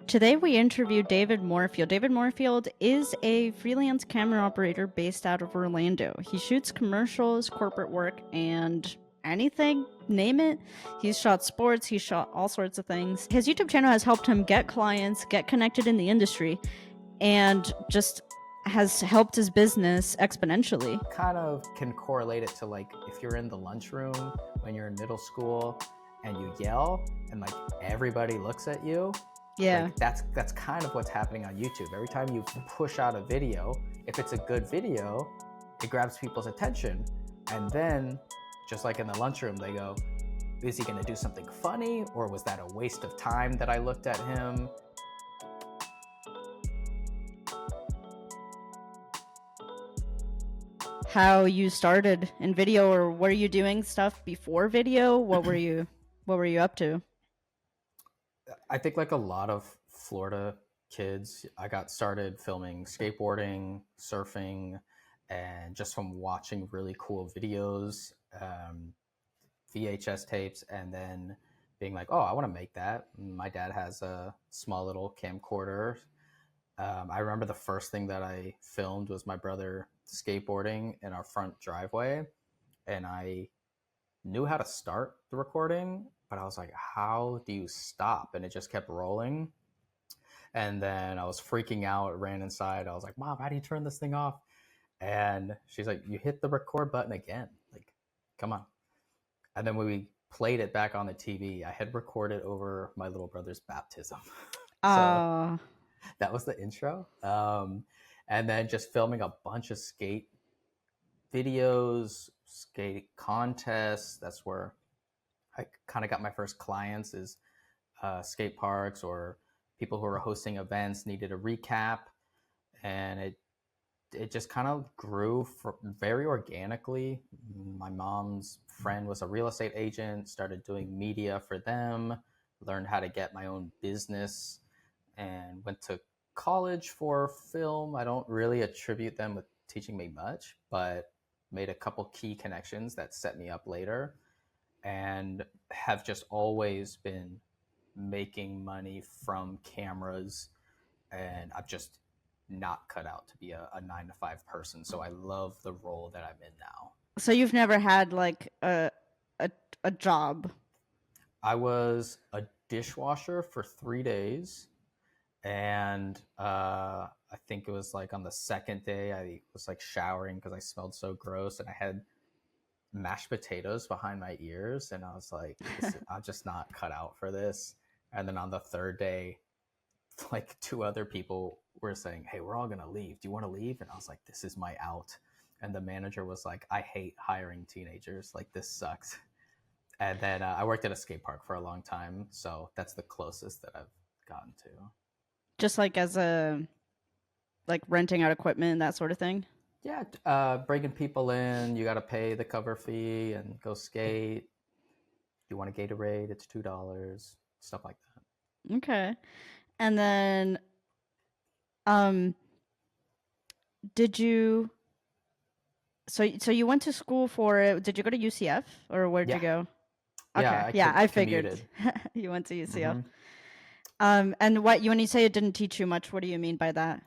Today we interviewed David Morefield. David Morefield is a freelance camera operator based out of Orlando. He shoots commercials, corporate work, and anything, name it. He's shot sports, he's shot all sorts of things. His YouTube channel has helped him get clients, get connected in the industry, and just has helped his business exponentially. Kind of can correlate it to like if you're in the lunchroom when you're in middle school and you yell and like everybody looks at you. Yeah. Like that's kind of what's happening on YouTube. Every time you push out a video, if it's a good video, it grabs people's attention. And then just like in the lunchroom, they go, is he gonna do something funny? Or was that a waste of time that I looked at him? How you started in video, or were you doing stuff before video? What were you up to? I think like a lot of Florida kids, I got started filming skateboarding, surfing, and just from watching really cool videos, VHS tapes, and then being like, oh, I want to make that. My dad has a small little camcorder. I remember the first thing that I filmed was my brother skateboarding in our front driveway, and I knew how to start the recording, but I was like, how do you stop? And it just kept rolling. And then I was freaking out, ran inside. I was like, Mom, how do you turn this thing off? And she's like, you hit the record button again. Like, come on. And then when we played it back on the TV, I had recorded over my little brother's baptism. So that was the intro. And then just filming a bunch of skate videos, skate contests. That's where I kind of got my first clients, is skate parks or people who were hosting events needed a recap. And it just kind of grew very organically. My mom's friend was a real estate agent, started doing media for them, learned how to get my own business, and went to college for film. I don't really attribute them with teaching me much, but made a couple key connections that set me up later, and have just always been making money from cameras. And I've just not cut out to be a 9 to 5 person. So I love the role that I'm in now. So you've never had like a job? I was a dishwasher for 3 days. And I think it was like on the second day, I was like showering because I smelled so gross, and I had mashed potatoes behind my ears, and I was like, I'm just not cut out for this. And then on the third day, like 2 other people were saying, hey, we're all gonna leave, do you want to leave? And I was like, this is my out. And the manager was like, I hate hiring teenagers, like this sucks. And then I worked at a skate park for a long time, so that's the closest that I've gotten to. Just like as a, like renting out equipment, that sort of thing? Yeah, bringing people in, you got to pay the cover fee and go skate. You want a Gatorade, it's $2, stuff like that. Okay. And then did you so you went to school for it? Did you go to UCF, or where'd you go? Okay. Yeah, I figured you went to UCF. And when you say it didn't teach you much, what do you mean by that?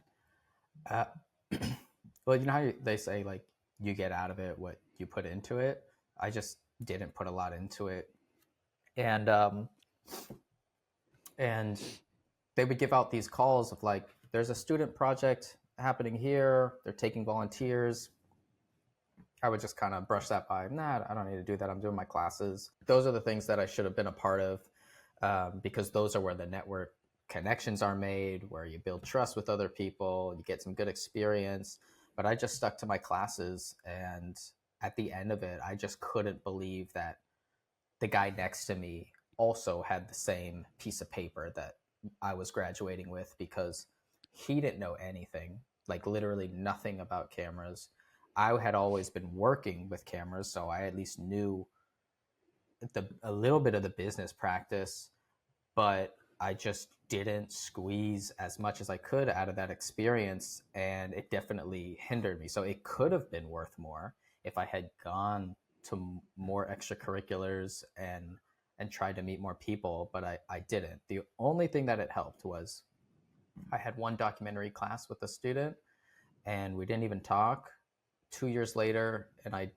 Well, you know how they say like you get out of it what you put into it. I just didn't put a lot into it, and they would give out these calls of like, there's a student project happening here, they're taking volunteers. I would just kind of brush that by. Nah, I don't need to do that, I'm doing my classes. Those are the things that I should have been a part of, because those are where the network connections are made, where you build trust with other people, you get some good experience. But I just stuck to my classes, and at the end of it, I just couldn't believe that the guy next to me also had the same piece of paper that I was graduating with, because he didn't know anything, like literally nothing about cameras. I had always been working with cameras, so I at least knew a little bit of the business practice, but I just didn't squeeze as much as I could out of that experience, and it definitely hindered me. So it could have been worth more if I had gone to more extracurriculars and and tried to meet more people, but I didn't. The only thing that it helped was I had one documentary class with a student, and we didn't even talk. 2 years later, and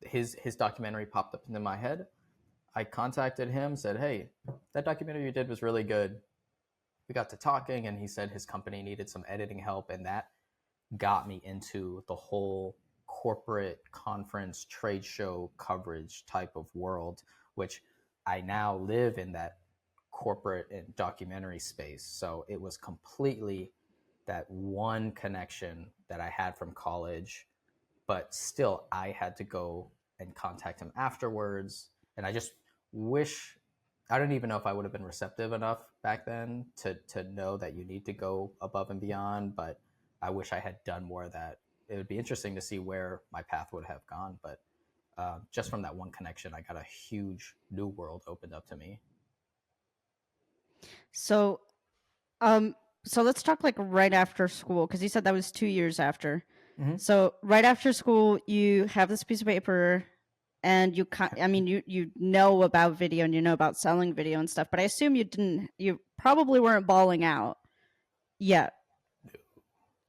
his documentary popped up into my head. I contacted him, said, "Hey, that documentary you did was really good." We got to talking, and he said his company needed some editing help, and that got me into the whole corporate conference trade show coverage type of world, which I now live in that corporate and documentary space. So it was completely that one connection that I had from college, but still I had to go and contact him afterwards. And I just wish, I don't even know if I would have been receptive enough back then to know that you need to go above and beyond, but I wish I had done more of that. It would be interesting to see where my path would have gone, but just from that one connection, I got a huge new world opened up to me. So, um, so let's talk like right after school, because you said that was 2 years after. Mm-hmm. So right after school, you have this piece of paper, and I mean, you know about video and you know about selling video and stuff, but I assume you probably weren't balling out yet.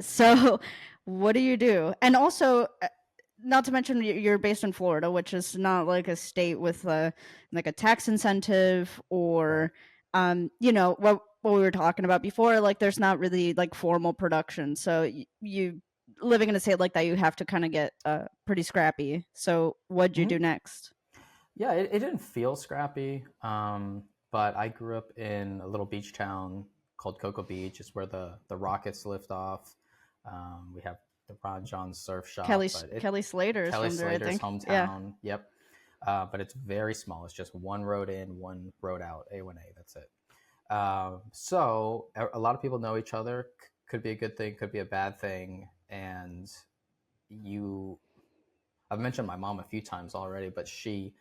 So, what do you do? And also, not to mention you're based in Florida, which is not like a state with like a tax incentive Right. or you know what we were talking about before. Like, there's not really like formal production, so you living in a state like that, you have to kind of get pretty scrappy. So, what'd you Mm-hmm. do next? Yeah, it didn't feel scrappy, but I grew up in a little beach town called Cocoa Beach. It's where the Rockets lift off. We have the Ron John Surf Shop, but Kelly Slater is Kelly from there, I Slater's think. Yeah, hometown. Yep. But it's very small. It's just one road in, one road out. A1A. That's it. So a lot of people know each other. Could be a good thing, could be a bad thing, and you. I've mentioned my mom a few times already, but she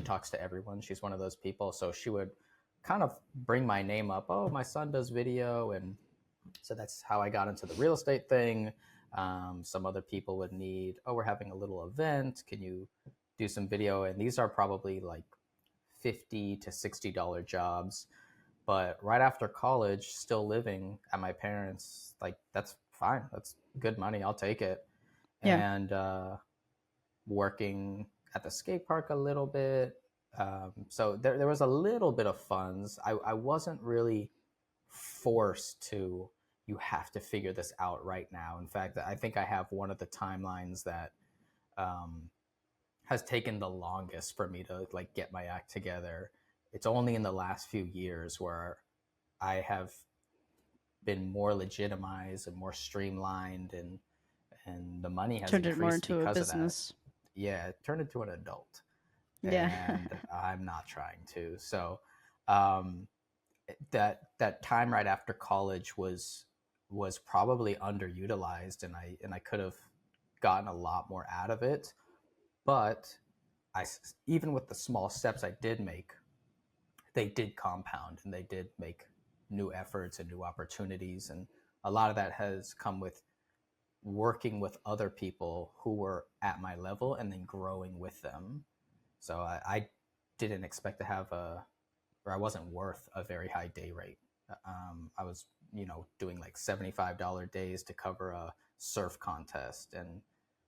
talks to everyone. She's one of those people. So she would kind of bring my name up. Oh, my son does video. And so that's how I got into the real estate thing. Some other people would need, oh, we're having a little event. Can you do some video? And these are probably like $50 to $60 jobs. But right after college, still living at my parents, like that's fine. That's good money. I'll take it. yeah. And working at the skate park a little bit. So there was a little bit of funds. I wasn't really forced to, you have to figure this out right now. In fact, I think I have one of the timelines that um, has taken the longest for me to like get my act together. It's only in the last few years where I have been more legitimized and more streamlined, and the money has Turned it more increased into a because of that. business. Yeah, turn into an adult, Yeah. and I'm not trying to. So um, that time right after college was probably underutilized, and I could have gotten a lot more out of it. But I, even with the small steps I did make, they did compound, and they did make new efforts and new opportunities, and a lot of that has come with working with other people who were at my level and then growing with them. So I didn't expect to have or I wasn't worth a very high day rate. I was, doing like $75 days to cover a surf contest, and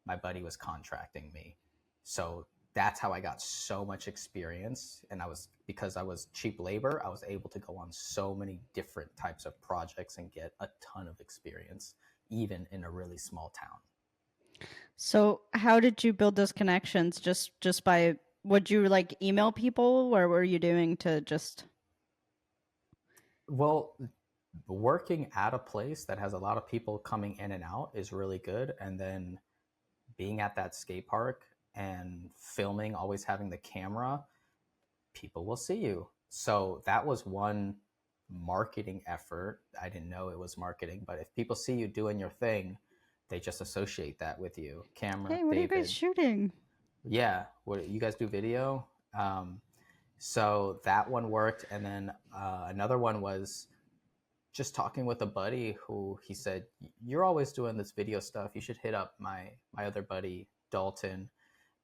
my buddy was contracting me. So that's how I got so much experience. And because I was cheap labor, I was able to go on so many different types of projects and get a ton of experience, even in a really small town. So how did you build those connections? Just by, would you like email people, or were you doing to just Well, working at a place that has a lot of people coming in and out is really good. And then being at that skate park and filming, always having the camera, people will see you. So that was one marketing effort. I didn't know it was marketing, but if people see you doing your thing, they just associate that with you. Camera, hey, what are you guys David. shooting? Yeah, what you guys do video? So that one worked, and then another one was just talking with a buddy who he said, "You're always doing this video stuff. You should hit up my other buddy Dalton."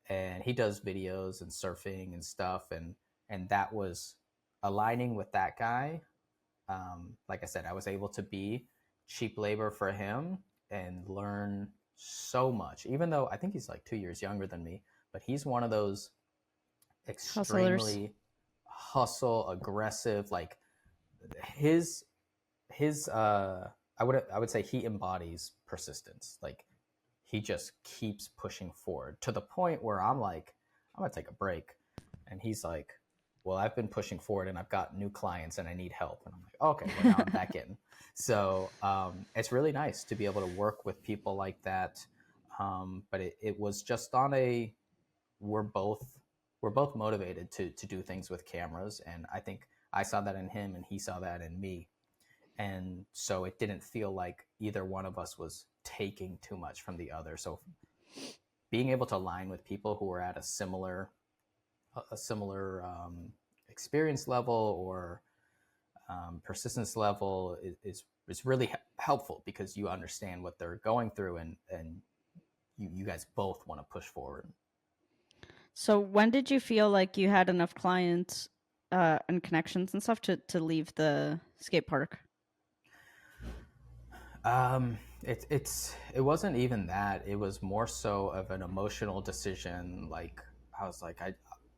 and he does videos and surfing and stuff, and that was aligning with that guy. Like I said, I was able to be cheap labor for him and learn so much, even though I think he's like 2 years younger than me, but he's one of those Hustlers. extremely hustle aggressive, like his I would say he embodies persistence. Like he just keeps pushing forward to the point where I'm like, I'm gonna take a break, and he's like, well, I've been pushing forward and I've got new clients and I need help, and I'm like, okay, well now I'm back in. So it's really nice to be able to work with people like that. But it was just on a we're both we're both motivated to do things with cameras, and I think I saw that in him and he saw that in me, and so it didn't feel like either one of us was taking too much from the other. So being able to align with people who are at a similar experience level or persistence level is really helpful, because you understand what they're going through, and you guys both want to push forward. So when did you feel like you had enough clients and connections and stuff to leave the skate park? It wasn't even that. It was more so of an emotional decision. Like I was like,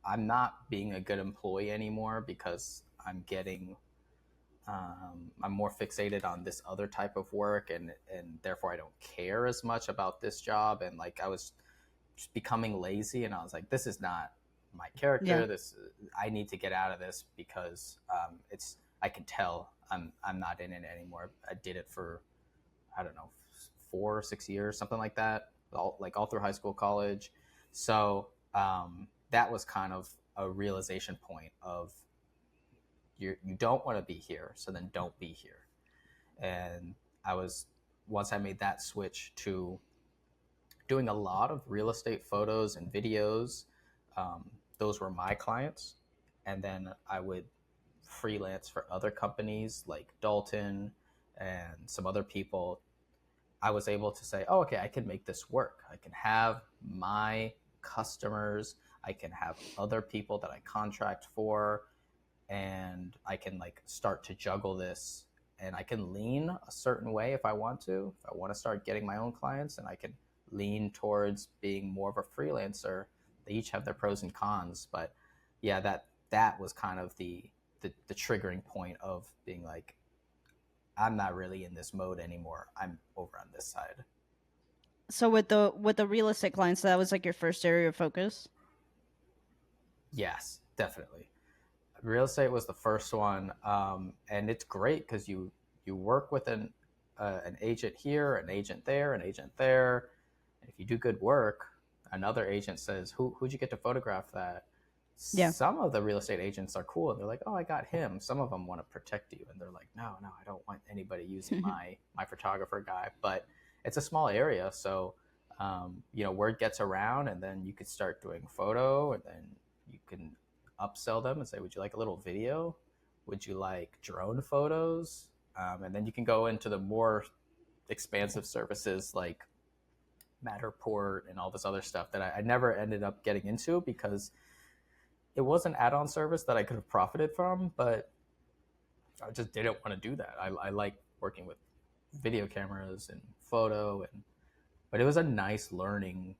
I'm not being a good employee anymore, because I'm more fixated on this other type of work, and therefore I don't care as much about this job. And like I was just becoming lazy, and I was like, this is not my Yeah. character. I need to get out of this, because I can tell I'm not in it anymore. I did it for, I don't know, 4 or 6 years, something like that, all through high school, college. So that was kind of a realization point of you don't want to be here, so then don't be here. And I was once I made that switch to doing a lot of real estate photos and videos. Those were my clients, and then I would freelance for other companies like Dalton and some other people. I was able to say, oh, okay, I can make this work. I can have my customers, I can have other people that I contract for, and I can like start to juggle this, and I can lean a certain way if I want to. If I want to start getting my own clients, and I can lean towards being more of a freelancer. They each have their pros and cons, but yeah, that was kind of the triggering point of being like, I'm not really in this mode anymore. I'm over on this side. So with the real estate clients, that was like your first area of focus. Yes, definitely. Real estate was the first one, and it's great because you work with an agent here, an agent there, an agent there. And if you do good work, another agent says, who'd you get to photograph that? Yeah. Some of the real estate agents are cool, and they're like, oh, I got him. Some of them want to protect you, and they're like, no, I don't want anybody using my photographer guy. But it's a small area, so word gets around, and then you could start doing photo, and then you can upsell them and say, would you like a little video? Would you like drone photos? And then you can go into the more expansive services like Matterport and all this other stuff that I never ended up getting into, because it was an add-on service that I could have profited from, but I just didn't want to do that. I like working with video cameras and photo, but it was a nice learning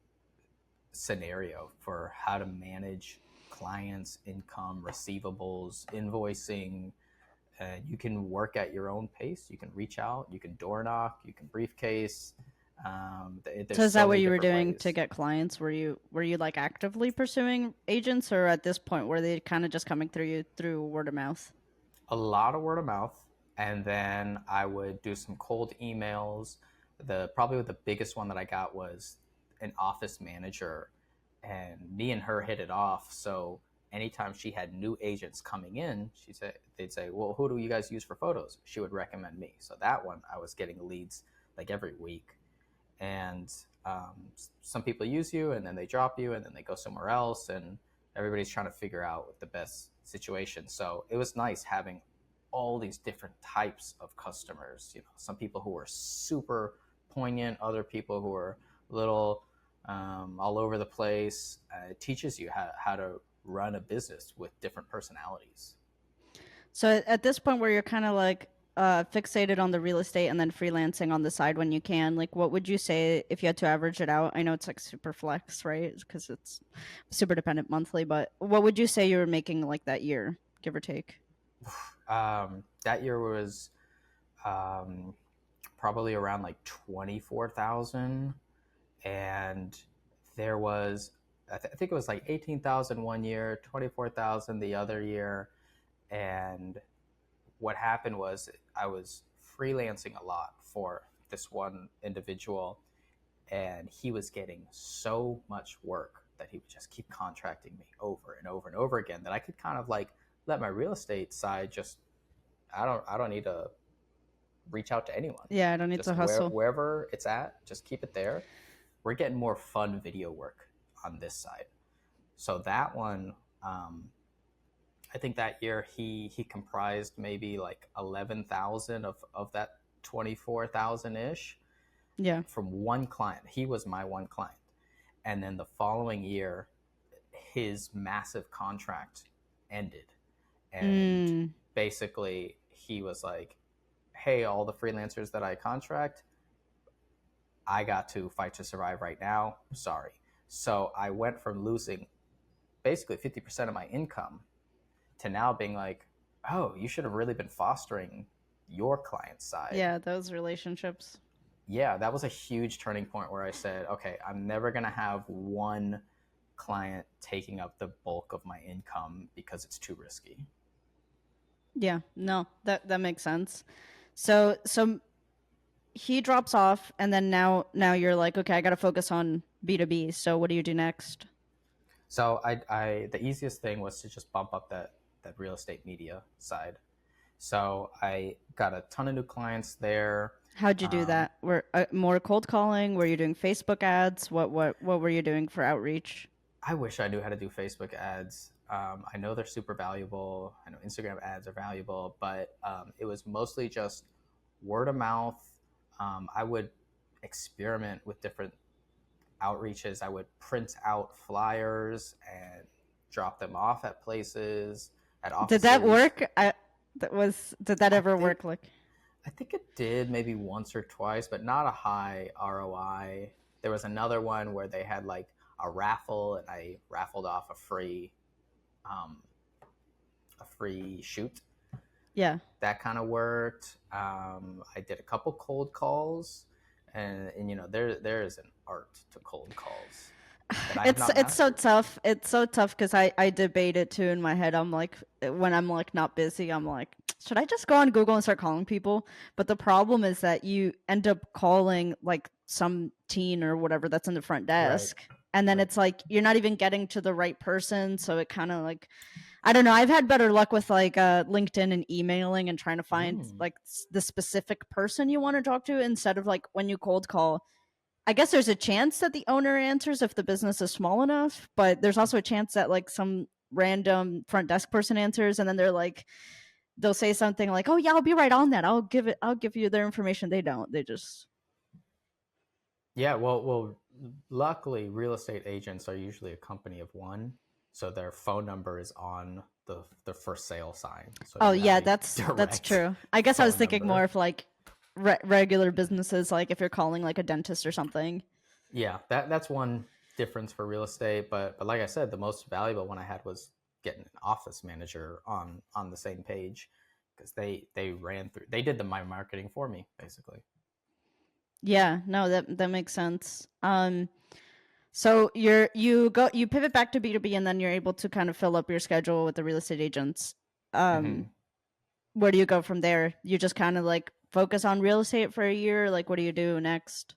scenario for how to manage clients, income, receivables, invoicing. You can work at your own pace. You can reach out. You can door knock. You can briefcase. So There's is so that what many you were different doing to ways. get clients? Were you like actively pursuing agents, or at this point were they kind of just coming through you through word of mouth? A lot of word of mouth, and then I would do some cold emails. Probably the biggest one that I got was an office manager, and me and her hit it off. So anytime she had new agents coming in, they'd say, well, who do you guys use for photos? She would recommend me. So that one, I was getting leads like every week. And some people use you, and then they drop you, and then they go somewhere else, and everybody's trying to figure out what the best situation. So it was nice having all these different types of customers. Some people who were super poignant, other people who were a little all over the place. It teaches you how to run a business with different personalities. So at this point where you're kind of like fixated on the real estate and then freelancing on the side when you can, like what would you say if you had to average it out? I know it's like super flex, right? Because it's super dependent monthly, but what would you say you were making like that year, give or take? That year was um, probably around like 24,000, and there was I think it was like 18,000 one year, 24,000 the other year, and what happened was I was freelancing a lot for this one individual, and he was getting so much work that he would just keep contracting me over and over and over again that I could kind of like let my real estate side just I don't need to reach out to anyone. Yeah, I don't need to Just hustle. wherever it's at, just keep it there. We're getting more fun video work on this side. So that one, I think that year he comprised maybe like 11,000 of that 24,000 ish Yeah. from one client. He was my one client, and then the following year, his massive contract ended, and Mm. basically he was like, "Hey, all the freelancers that I contract, I got to fight to survive right now. Sorry." So I went from losing basically 50% of my income to now being like, oh, you should have really been fostering your client side. Yeah, those relationships. Yeah, that was a huge turning point where I said, okay, I'm never going to have one client taking up the bulk of my income because it's too risky. Yeah, no, that makes sense. So he drops off and then now you're like, okay, I got to focus on B2B. So what do you do next? So the easiest thing was to just bump up that real estate media side. So I got a ton of new clients there. How'd you do that? Were more cold calling? Were you doing Facebook ads? What were you doing for outreach? I wish I knew how to do Facebook ads. I know they're super valuable. I know Instagram ads are valuable, but it was mostly just word of mouth. I would experiment with different outreaches. I would print out flyers and drop them off at places, at Did that offices. work? Did that I ever think work? Like, I think it did maybe once or twice, but not a high ROI. There was another one where they had like a raffle, and I raffled off um, a free shoot. yeah. That kind of worked. I did a couple cold calls, and you know there is an art to cold calls that I have not It's so mastered. tough. It's so tough because I debate it too in my head. I'm like, when I'm like not busy, I'm like, should I just go on Google and start calling people? But the problem is that you end up calling like some teen or whatever that's in the front Right, desk. And then right. it's like you're not even getting to the right person. So it kind of like, I don't know. I've had better luck with like LinkedIn and emailing and trying to find Mm. like the specific person you want to talk to instead of like when you cold call. I guess there's a chance that the owner answers if the business is small enough, but there's also a chance that like some random front desk person answers and then they'll say something like, "Oh yeah, I'll be right on that. I'll give you their information." They don't. They just Yeah, well, luckily, real estate agents are usually a company of one, so their phone number is on the for sale sign, so Oh you have yeah, a that's direct true. I guess I was phone thinking more number. of like regular businesses like if you're calling like a dentist or something. Yeah, that's one difference for real estate, but like I said, the most valuable one I had was getting an office manager on the same page because they ran through they did my marketing for me basically. Yeah, no, that makes sense. So you pivot back to B2B and then you're able to kind of fill up your schedule with the real estate agents. Um Hmm. where do you go from there? You just kind of like focus on real estate for a year? Like, what do you do next?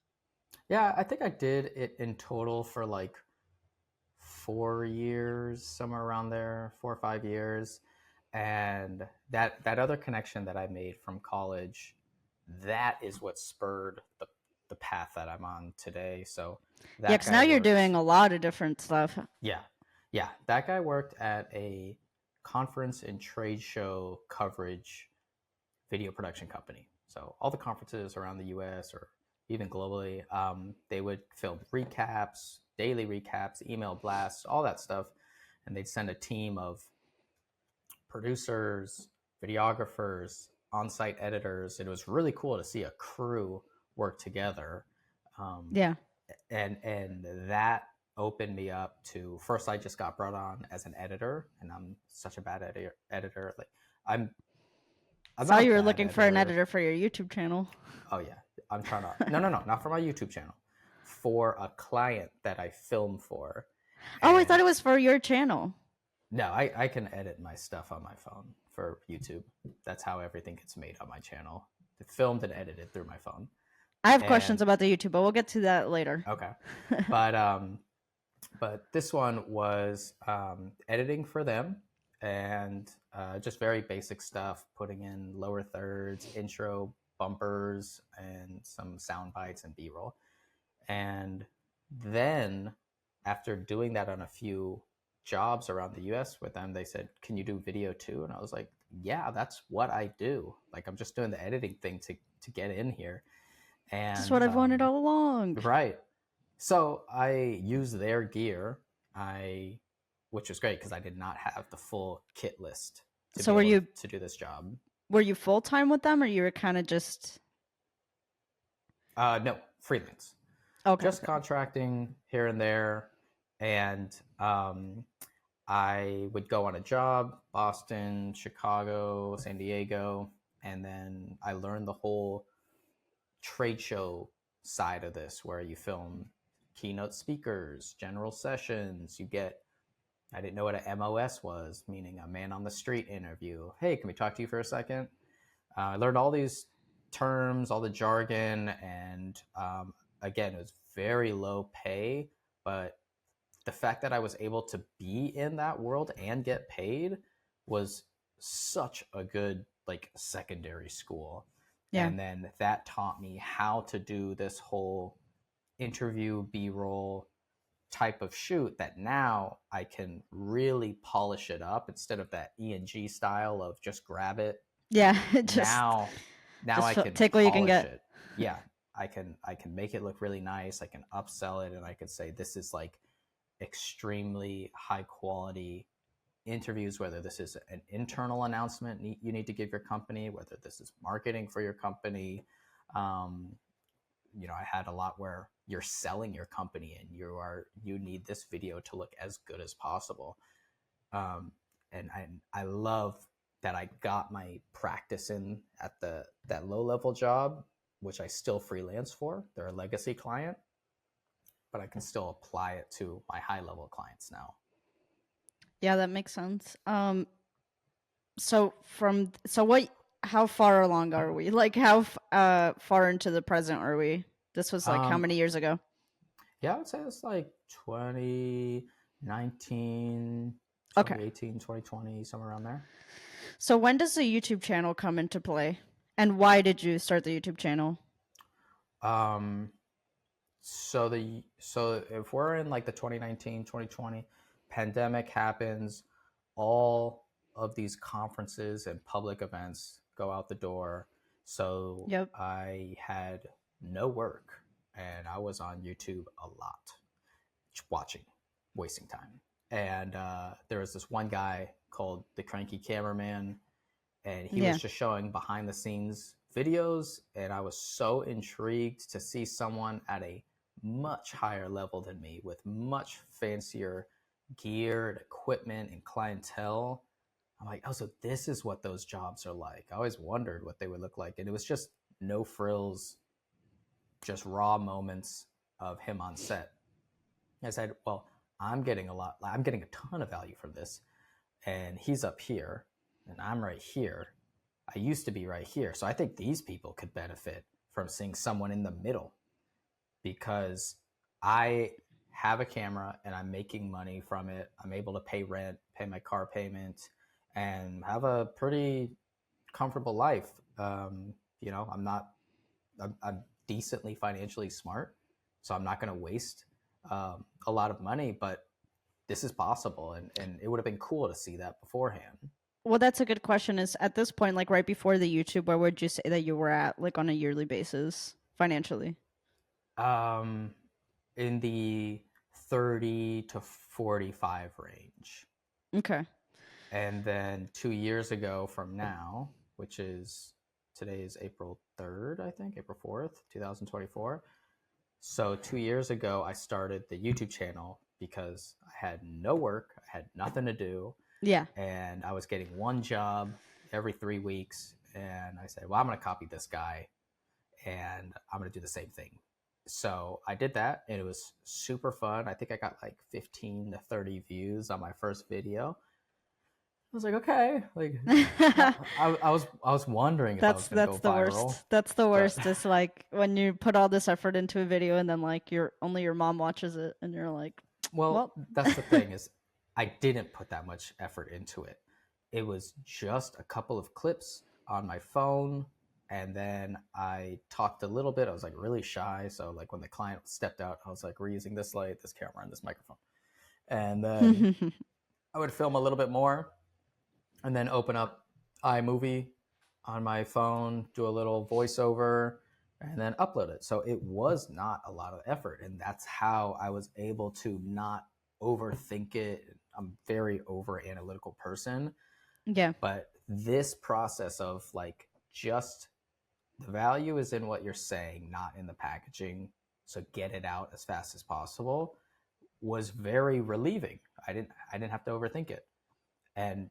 Yeah, I think I did it in total for like 4 years, somewhere around there, 4 or 5 years. And that other connection that I made from college, that is what spurred the path that I'm on today. So Yeah, that because guy now you're doing worked, a lot of different stuff. yeah, yeah, that guy worked at a conference and trade show coverage video production company. So all the conferences around the US or even globally. They would film recaps, daily recaps, email blasts, all that stuff, and they'd send a team of producers, videographers, on-site editors. It was really cool to see a crew work together, um, Yeah. and that opened me up to. First, I just got brought on as an editor, and I'm such a bad editor. Like I'm I'm Saw not a you were bad looking for an editor. editor for your YouTube channel. Oh yeah, I'm trying to. No, no, no, not for my YouTube channel. For a client that I film for, Oh, I thought and it was for your channel. no, I can edit my stuff on my phone for YouTube. That's how everything gets made on my channel. It's filmed and edited through my phone. I have questions And about the YouTube, but we'll get to that later. okay, but this one was editing for them, and just very basic stuff, putting in lower thirds, intro, bumpers, and some sound bites and B-roll. And then after doing that on a few jobs around the US with them, they said, "Can you do video too?" And I was like, "Yeah, that's what I do. Like I'm just doing the editing thing to get in here." Just And what I've wanted all along. right. So I used their gear. I which was great because I did not have the full kit list to So be able to do this job. were you full time with them, or you were kind of just No, freelance. okay? Just contracting here and there. And I would go on a job, Boston, Chicago, San Diego, and then I learned the whole trade show side of this where you film keynote speakers, general sessions. I didn't know what a MOS was, meaning a man on the street interview. Hey, can we talk to you for a second? I learned all these terms, all the jargon, and again, it was very low pay, but the fact that I was able to be in that world and get paid was such a good like secondary school. Yeah. And then that taught me how to do this whole interview B-roll type of shoot that now I can really polish it up instead of that E&G style of just grab it. Yeah. just Now I can take what you can polish get. it. Yeah, I can make it look really nice. I can upsell it, and I can say this is like extremely high quality interviews, whether this is an internal announcement you need to give your company, whether this is marketing for your company. I had a lot where you're selling your company and you need this video to look as good as possible. And I love that I got my practice in at that low level job, which I still freelance for. They're a legacy client, but I can still apply it to my high level clients now. Yeah, that makes sense. So how far along are we? Like how far into the present are we? This was like how many years ago? Yeah, I would say it's like 2019, Okay. 2018, 2020, somewhere around there. So when does the YouTube channel come into play? And why did you start the YouTube channel? So if we're in like the 2019, 2020 pandemic happens, all of these conferences and public events go out the door. So Yep. I had no work and I was on YouTube a lot, watching, wasting time. And there was this one guy called the Cranky Cameraman, and he was just showing behind the scenes videos, and I was so intrigued to see someone at a much higher level than me with much fancier gear and equipment and clientele. I'm like, oh, so this is what those jobs are like. I always wondered what they would look like, and it was just no frills, just raw moments of him on set. I said, well, I'm getting a ton of value from this, and he's up here and I'm right here. I used to be right here. So I think these people could benefit from seeing someone in the middle, because I have a camera and I'm making money from it. I'm able to pay rent, pay my car payment, and have a pretty comfortable life. I'm decently financially smart, so I'm not going to waste a lot of money, but this is possible, and it would have been cool to see that beforehand. Well, that's a good question. Is at this point, like right before the YouTube, where would you say that you were at, like on a yearly basis financially? Um, in the 30 to 45 range. Okay. And then 2 years ago from now, which is today is April 3rd, I think, April 4th, 2024. So 2 years ago, I started the YouTube channel because I had no work, I had nothing to do, Yeah. and I was getting one job every 3 weeks. And I said, well, I'm going to copy this guy and I'm going to do the same thing. So I did that and it was super fun. I think I got like 15 to 30 views on my first video. I was like, okay, like I was wondering if I was going to That's go the viral, worst. That's the but worst. Is like when you put all this effort into a video and then like your mom watches it and you're like, well, well, that's the thing is I didn't put that much effort into it. It was just a couple of clips on my phone and then I talked a little bit. I was like really shy, so like when the client stepped out, I was like, we're using this light, this camera, and this microphone. And then I would film a little bit more and then open up iMovie on my phone, do a little voiceover, and then upload it. So it was not a lot of effort. And that's how I was able to not overthink it. I'm a very over analytical person. yeah. But this process of like just the value is in what you're saying, not in the packaging. So get it out as fast as possible was very relieving. I didn't have to overthink it. And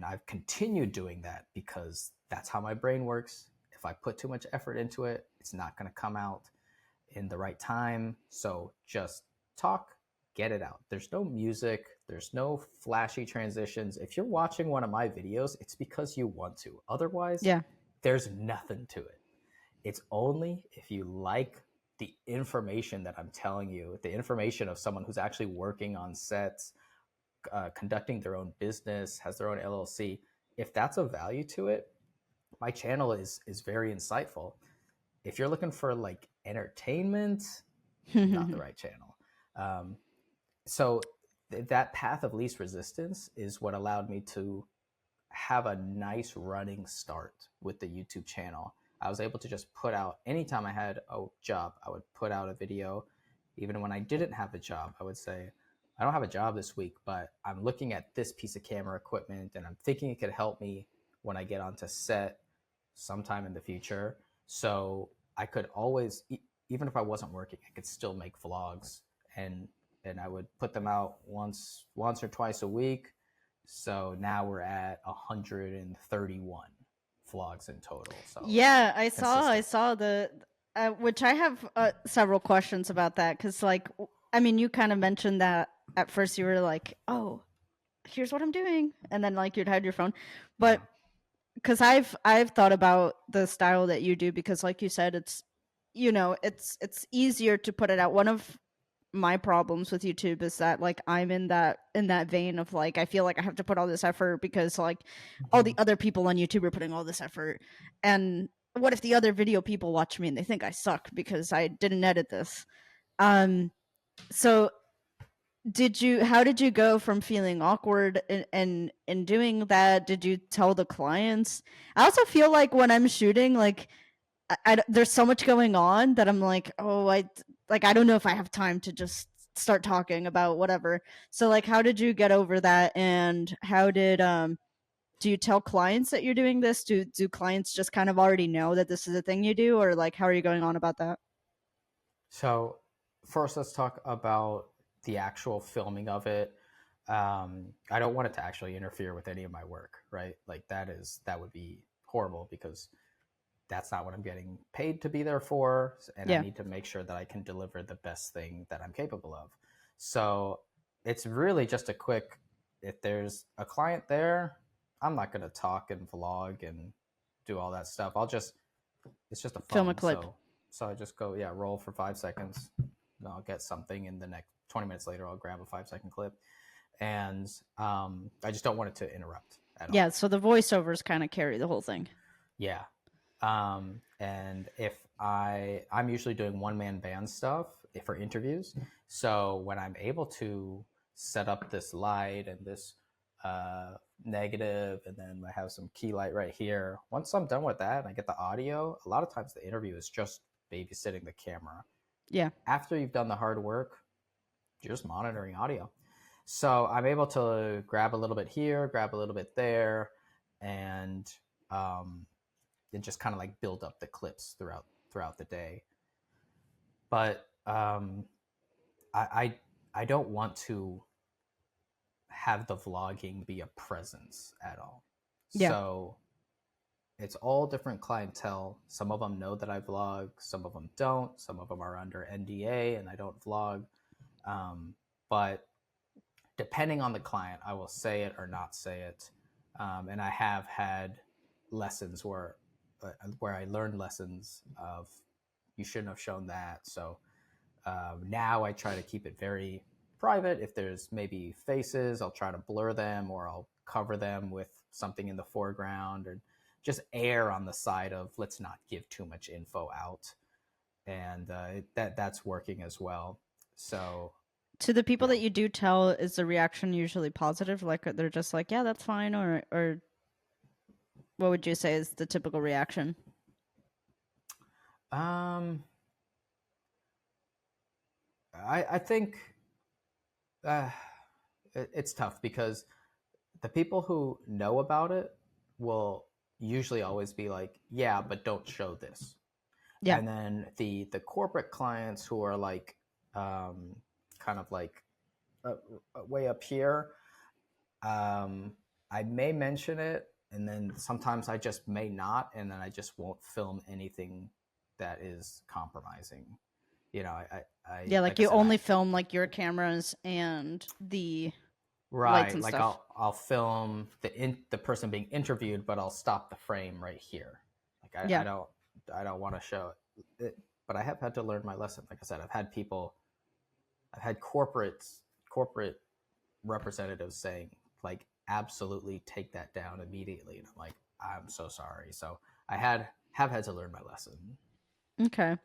I've continued doing that because that's how my brain works. If I put too much effort into it, it's not going to come out in the right time. So just talk, get it out. There's no music, there's no flashy transitions. If you're watching one of my videos, it's because you want to. Otherwise, Yeah. there's nothing to it. It's only if you like the information that I'm telling you, the information of someone who's actually working on sets, conducting their own business, has their own LLC. If that's of value to it, my channel is very insightful. If you're looking for like entertainment, not the right channel. Um, so that path of least resistance is what allowed me to have a nice running start with the YouTube channel. I was able to just put out anytime I had a job, I would put out a video. Even when I didn't have a job, I would say, I don't have a job this week, but I'm looking at this piece of camera equipment and I'm thinking it could help me when I get onto set sometime in the future. So I could always, even if I wasn't working, I could still make vlogs and I would put them out once or twice a week. So now we're at 131 vlogs in total. So Yeah, I consistent. saw the which I have several questions about that cuz like I mean, you kind of mentioned that at first you were like, "Oh, here's what I'm doing." And then like you'd hide your phone. But Yeah. cuz I've thought about the style that you do because like you said it's it's easier to put it out. One of my problems with YouTube is that like I'm in that vein of like I feel like I have to put all this effort because like all the Mm-hmm. other people on YouTube are putting all this effort. And what if the other video people watch me and they think I suck because I didn't edit this? Um so did you how did you go from feeling awkward in doing that? Did you tell the clients? I also feel like when I'm shooting like there's so much going on that I'm like, oh, I don't know if I have time to just start talking about whatever. So like, how did you get over that? And how did do you tell clients that you're doing this? Do clients just kind of already know that this is a thing you do, or like, how are you going on about that? So first, let's talk about the actual filming of it. I don't want it to actually interfere with any of my work, right? Like that would be horrible because that's not what I'm getting paid to be there for, and I Yeah. need to make sure that I can deliver the best thing that I'm capable of. So it's really just a quick. If there's a client there, I'm not going to talk and vlog and do all that stuff. It's just a Film a phone, clip. so I just go, yeah, roll for 5 seconds. And I'll get something, in the next 20 minutes later, I'll grab a 5 second clip, and I just don't want it to interrupt at Yeah. all. So the voiceovers kind of carry the whole thing. Yeah. And if I'm usually doing one man band stuff for interviews. So when I'm able to set up this light and this negative, and then I have some key light right here. Once I'm done with that and I get the audio, a lot of times the interview is just babysitting the camera. Yeah. After you've done the hard work, you're just monitoring audio. So I'm able to grab a little bit here, grab a little bit there, and um, and just kind of like build up the clips throughout the day. But I I don't want to have the vlogging be a presence at all. Yeah. So it's all different clientele. Some of them know that I vlog, some of them don't. Some of them are under NDA and I don't vlog. But depending on the client, I will say it or not say it. And I have had lessons where I learned lessons of you shouldn't have shown that. So now I try to keep it very private. If there's maybe faces, I'll try to blur them or I'll cover them with something in the foreground or just err on the side of let's not give too much info out. And that's working as well. So To the people yeah. that you do tell, is the reaction usually positive? Like they're just like, yeah, that's fine, or what would you say is the typical reaction? Um, I think uh, it's tough because the people who know about it will usually always be like, yeah, but don't show this. Yeah. And then the corporate clients who are like kind of like uh, way up here, um, I may mention it, and then sometimes I just may not, and then I just won't film anything that is compromising. You know, I Yeah, like like I you said, I only film like your cameras and the lights right and like stuff. I'll film the person being interviewed, but I'll stop the frame right here. Like Yeah. I don't want to show it, but I have had to learn my lesson. Like I said, I've had corporate representatives saying like absolutely take that down immediately, and I'm like I'm so sorry. So I have had to learn my lesson. Okay.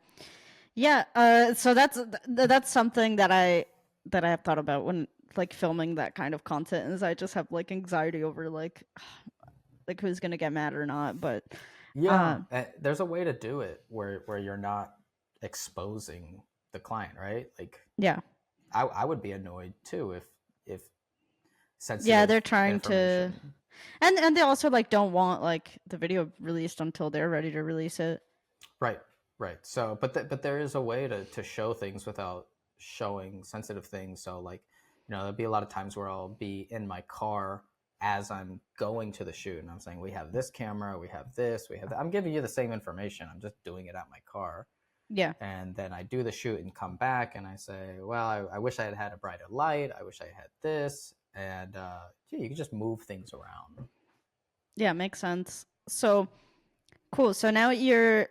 Yeah, so that's something that I have thought about when like filming that kind of content is I just have like anxiety over like who's gonna get mad or not. But Yeah, uh there's a way to do it where you're not exposing the client, right? Like yeah. I would be annoyed too if Yeah, sensitive they're trying to, information. and they also like don't want like the video released until they're ready to release it. Right, right. So, but there is a way to show things without showing sensitive things. So, like, there'll be a lot of times where I'll be in my car as I'm going to the shoot, and I'm saying, "We have this camera, we have this, we have that." I'm giving you the same information. I'm just doing it at my car, Yeah. and then I do the shoot and come back, and I say, "Well, I wish I had had a brighter light. I wish I had this." And yeah, you can just move things around. Yeah, makes sense. So cool. So now you're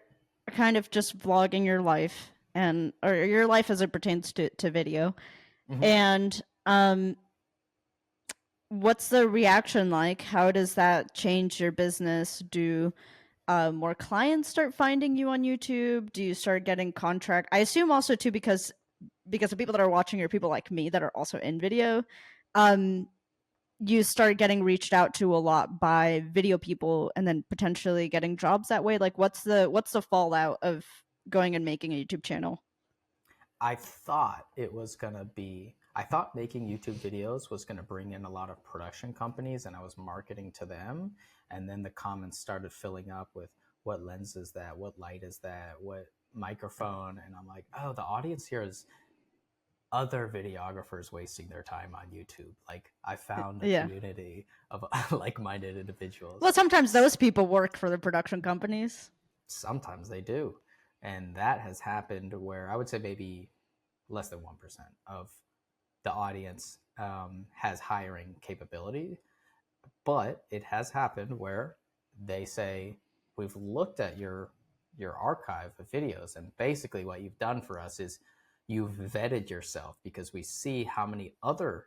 kind of just vlogging your life and or your life as it pertains to video. Mm-hmm. And what's the reaction like? How does that change your business? Do more clients start finding you on YouTube? Do you start getting contract? I assume also too because the people that are watching are people like me that are also in video. Um, you start getting reached out to a lot by video people and then potentially getting jobs that way. Like what's the fallout of going and making a YouTube channel? I thought it was going to be, I thought making YouTube videos was going to bring in a lot of production companies and I was marketing to them. And then the comments started filling up with what lens is that? What light is that? What microphone? And I'm like, oh, the audience here is other videographers wasting their time on YouTube. Like I found a Yeah. community of like-minded Well, individuals. sometimes those people work for the production companies. Sometimes they do. And that has happened where I would say maybe less than 1% of the audience has hiring capability, but it has happened where they say, we've looked at your archive of videos, and basically what you've done for us is you've vetted yourself because we see how many other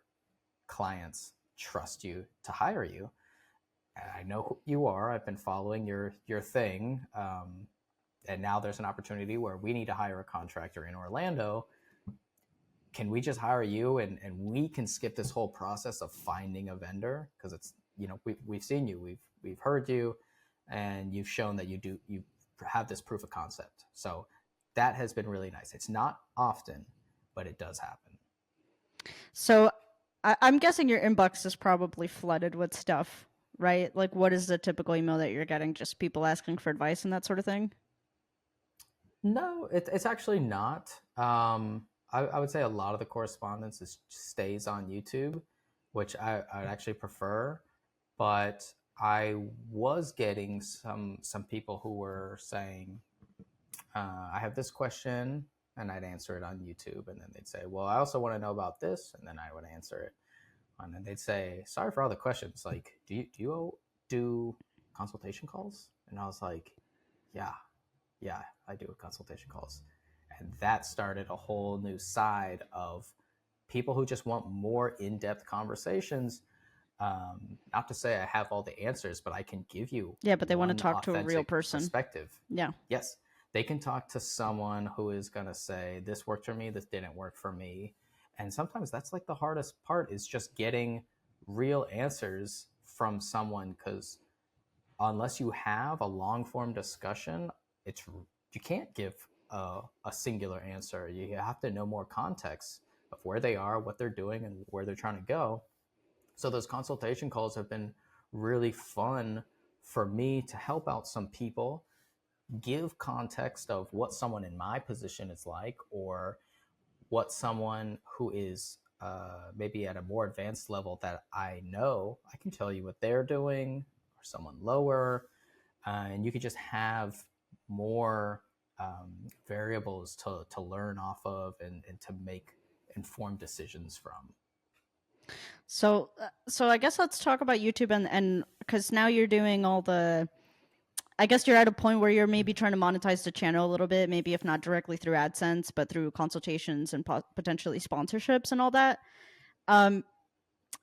clients trust you to hire you. And I know who you are. I've been following your thing. And now there's an opportunity where we need to hire a contractor in Orlando. Can we just hire you and we can skip this whole process of finding a vendor? Because it's, we've seen you, we've heard you, and you've shown that you have this proof of concept. So that has been really nice. It's not often, but it does happen. So I'm guessing your inbox is probably flooded with stuff, right? Like, what is the typical email that you're getting? Just people asking for advice and that sort of thing? No, it's actually not. I would say a lot of the correspondence stays on YouTube, which I would actually prefer. But I was getting some people who were saying, I have this question, and I'd answer it on YouTube, and then they'd say, well, I also want to know about this, and then I would answer it, and then they'd say, sorry for all the questions. Like, do you do consultation calls? And I was like, yeah, yeah, I do consultation calls. And that started a whole new side of people who just want more in-depth conversations. Not to say I have all the answers, but I can give you Yeah, but they want to one talk to a real authentic person. perspective. Yeah. Yes, they can talk to someone who is going to say, this worked for me, this didn't work for me. And sometimes that's like the hardest part, is just getting real answers from someone, because unless you have a long form discussion, it's you can't give a singular answer. You have to know more context of where they are, what they're doing, and where they're trying to go. So those consultation calls have been really fun for me to help out some people, give context of what someone in my position is like, or what someone who is maybe at a more advanced level that I know, I can tell you what they're doing, or someone lower, and you could just have more variables to learn off of, and to make informed decisions from. So I guess let's talk about YouTube and because now you're doing all the. I guess you're at a point where you're maybe trying to monetize the channel a little bit, maybe if not directly through AdSense, but through consultations and potentially sponsorships and all that. Um,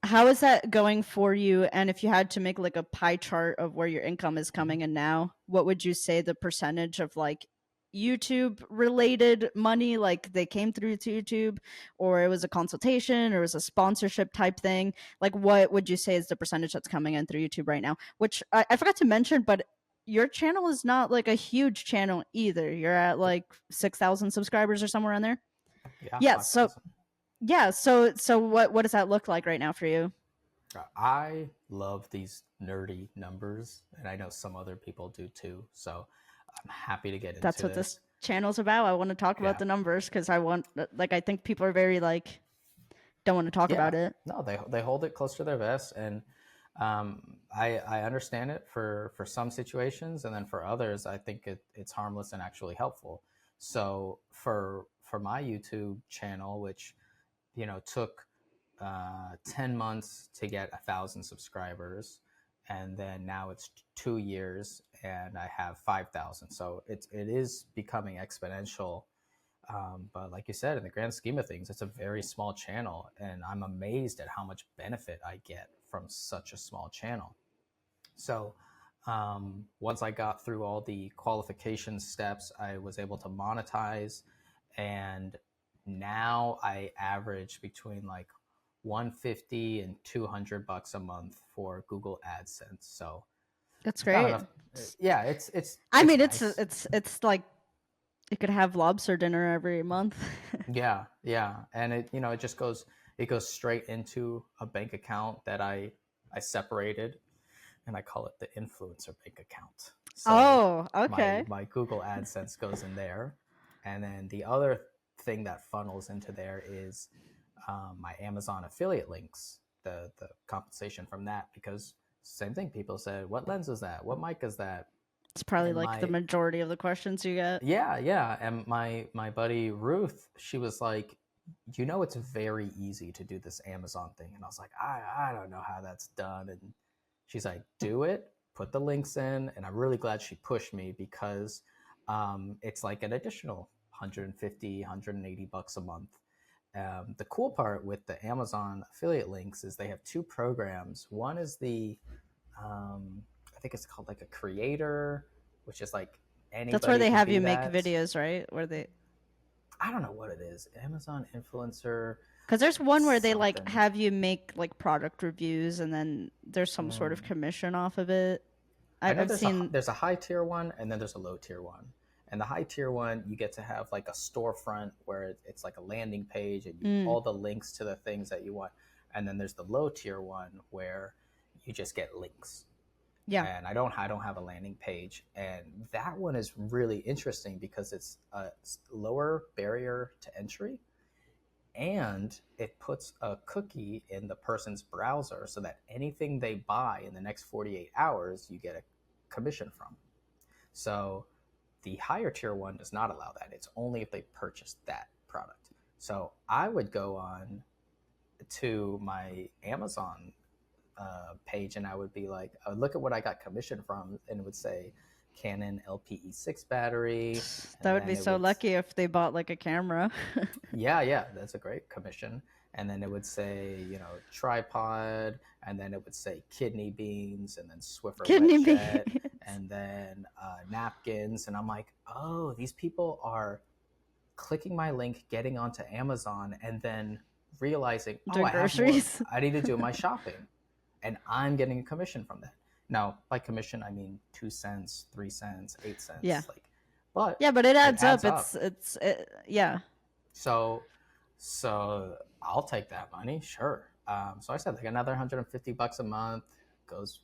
how is that going for you? And if you had to make like a pie chart of where your income is coming in now, what would you say the percentage of like YouTube related money, like they came through to YouTube, or it was a consultation, or it was a sponsorship type thing? Like, what would you say is the percentage that's coming in through YouTube right now? Which I forgot to mention, but your channel is not like a huge channel either. You're at like 6,000 subscribers or somewhere in there. Yeah, Yeah. So 5,000. yeah. So what does that look like right now for you? I love these nerdy numbers, and I know some other people do too. So I'm happy to get That's into what this this. channel's about. I want to talk about Yeah, the numbers because I want, like, I think people are very like don't want to talk yeah. about it. No, they hold it close to their vest, and I understand it for some situations, and then for others, I think it's harmless and actually helpful. So for my YouTube channel, which took 10 months to get 1,000 subscribers, and then now it's 2 years and I have 5,000. So it is becoming exponential. But like you said, in the grand scheme of things, it's a very small channel, and I'm amazed at how much benefit I get from such a small channel. So once I got through all the qualification steps, I was able to monetize, and now I average between like 150 and $200 a month for Google AdSense. So That's I've got great. enough. Yeah, it's I it's mean, it's nice. it's it's like you could have lobster dinner every month. Yeah, yeah, and it just goes straight into a bank account that I separated, and I call it the influencer bank account. So Oh, my okay. my Google AdSense goes in there, and then the other thing that funnels into there is my Amazon affiliate links, the compensation from that. Because same thing, people said, "What lens is that? What mic is that?" It's probably And like the majority of the questions you get. yeah, and my buddy Ruth, she was like, it's very easy to do this Amazon thing, and I was like, I don't know how that's done, and she's like, do it, put the links in, and I'm really glad she pushed me, because it's like an additional 150, $180 a month. The cool part with the Amazon affiliate links is they have two programs. One is I think it's called like a creator, which is like That's where anybody they can have be you make that. videos, right? Where they I don't know what it is. Amazon influencer Because there's one where they like something. have you make like product reviews and then there's some sort of Hmm. commission off of it. I know I've seen. there's a high tier one, and then there's a low tier one. And the high tier one, you get to have like a storefront where it's like a landing page and Mm, all the links to the things that you want. And then there's the low tier one where you just get links. yeah. And I don't have a landing page, and that one is really interesting because it's a lower barrier to entry, and it puts a cookie in the person's browser so that anything they buy in the next 48 hours you get a commission from. So the higher tier one does not allow that. It's only if they purchase that product. So I would go on to my Amazon page and I would be like, I would look at what I got commissioned from, and it would say Canon LPE6 battery, That and would then be it so would, lucky if they bought like a camera. yeah, that's a great commission. And then it would say, tripod, and then it would say kidney beans, and then Swiffer wet Kidney jet, beans. and then napkins. And I'm like, oh, these people are clicking my link, getting onto Amazon, and then realizing, oh, Doing I have more, groceries. I need to do my shopping. And I'm getting a commission from that. Now, by commission, I mean 2 cents, 3 cents, 8 cents. Yeah. But Yeah, but it adds up. up. Yeah. So I'll take that money, sure. So I said like another $150 a month goes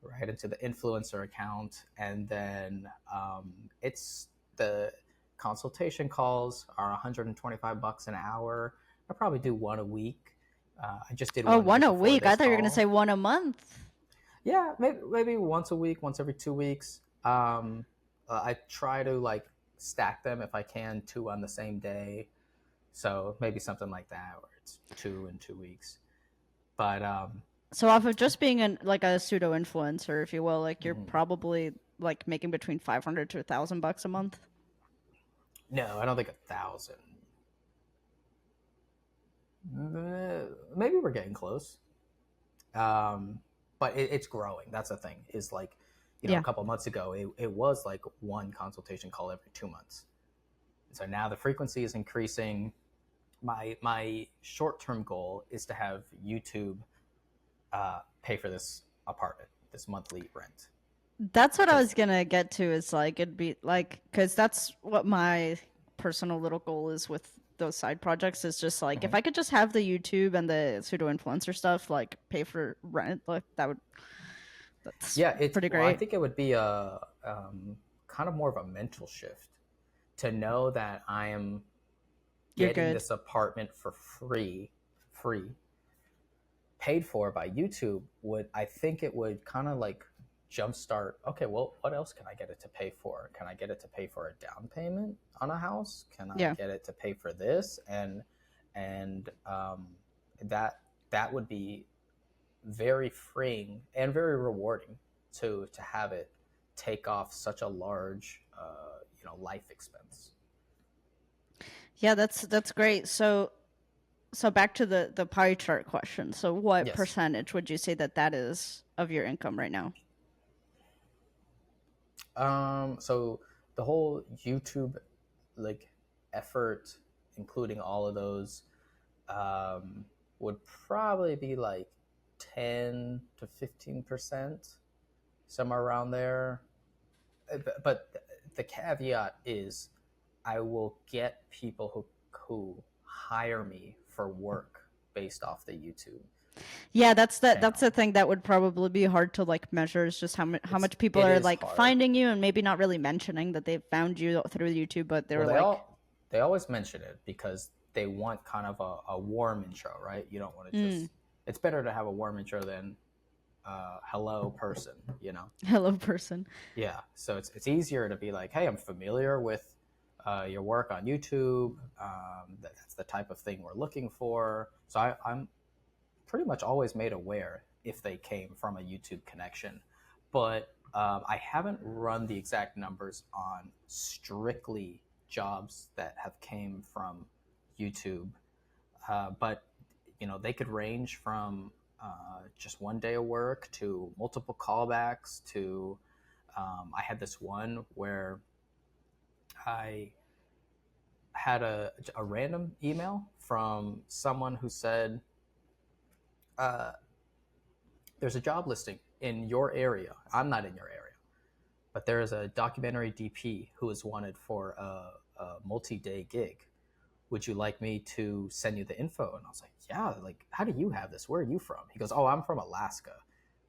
right into the influencer account, and then it's the consultation calls are $125 an hour. I probably do one a week. I just did one One right a before week. I this thought you were gonna call. say one a month. Yeah, maybe once a week, once every 2 weeks. I try to like stack them if I can, two on the same day. So maybe something like that, where it's 2 in 2 weeks. But So off of just being like a pseudo influencer, if you will, like you're mhm. probably like making between $500 to $1,000 a month. No, I don't think 1,000. Maybe we're getting close. But it's growing. That's the thing. Is like, Yeah. a couple months ago, it was like one consultation call every 2 months. So now the frequency is increasing. My short term goal is to have YouTube pay for this apartment, this monthly rent. That's what I was 'Cause- gonna get to. Is like it'd be like because that's what my personal little goal is with those side projects. Is just like if I could just have the YouTube and the pseudo influencer stuff like pay for rent, like that's yeah, pretty well, I great. think it would be a kind of more of a mental shift to know that I am You're getting good. this apartment for free, paid for by YouTube. I think it would kind of like jumpstart. Okay, well, what else can I get it to pay for? Can I get it to pay for a down payment on a house? Can I Yeah. get it to pay for this? And that would be very freeing and very rewarding to have it take off such a large life expense. Yeah, that's great. So back to the pie chart question. So what Yes. percentage would you say that is of your income right now? So the whole YouTube like effort, including all of those, would probably be like 10 to 15%, somewhere around there. But the caveat is, I will get people who hire me for work based off the YouTube. Yeah, that's channel. the thing that would probably be hard to like measure is just how much people it are is like hard. finding you and maybe not really mentioning that they found you through YouTube, but they were like they always mention it because they want kind of a warm intro, right? You don't want to just. It's better to have a warm intro than hello person, hello person. Yeah, so it's easier to be like, hey, I'm familiar with your work on YouTube. That's the type of thing we're looking for. So I'm pretty much always made aware if they came from a YouTube connection. But I haven't run the exact numbers on strictly jobs that have came from YouTube. But they could range from just one day of work to multiple callbacks to I had this one where I had a random email from someone who said, there's a job listing in your area. I'm not in your area. but there is a documentary DP who is wanted for a multi-day gig. Would you like me to send you the info? And I was like, yeah, like, how do you have this? Where are you from? He goes, oh, I'm from Alaska.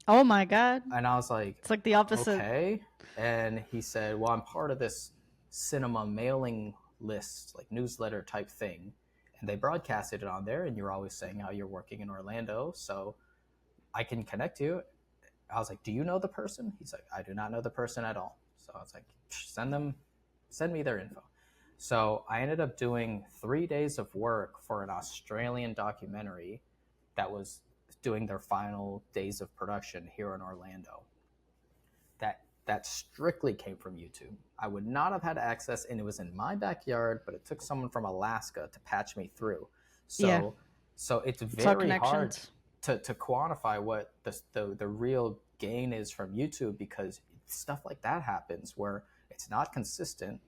Oh my god. And I was like, It's like the opposite. okay. And he said, well, I'm part of this cinema mailing list, like newsletter type thing. And they broadcasted it on there. And you're always saying how you're working in Orlando. So I can connect you. I was like, do you know the person? He's like, I do not know the person at all. So I was like, send me their info. So I ended up doing 3 days of work for an Australian documentary that was doing their final days of production here in Orlando. That strictly came from YouTube. I would not have had access, and it was in my backyard, but it took someone from Alaska to patch me through. Yeah. So it's It's all very hard connections. to quantify what the real gain is from YouTube, because stuff like that happens where it's not consistent,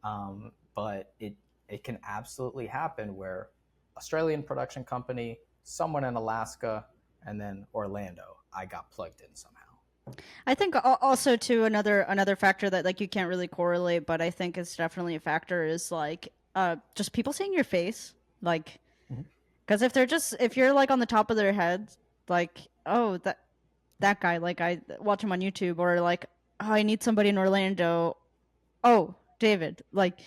but it can absolutely happen where Australian production company, someone in Alaska, and then Orlando, I got plugged in somehow. I think also too another factor that like you can't really correlate, but I think is definitely a factor is like just people seeing your face, like Mhm. because if you're like on the top of their heads, like oh that guy, like I watch him on YouTube, or like oh I need somebody in Orlando, oh David, like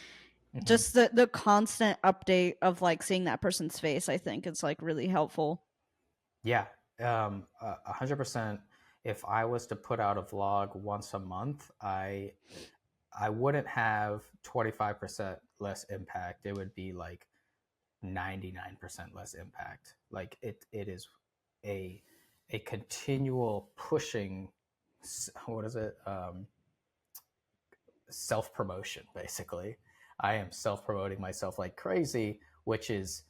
Mhm. just the constant update of like seeing that person's face, I think is like really helpful. Yeah, 100%. If I was to put out a vlog once a month, I wouldn't have 25% less impact. It would be like 99% less impact. Like it is a a continual pushing. What is it? Self promotion, basically. I am self promoting myself like crazy, which is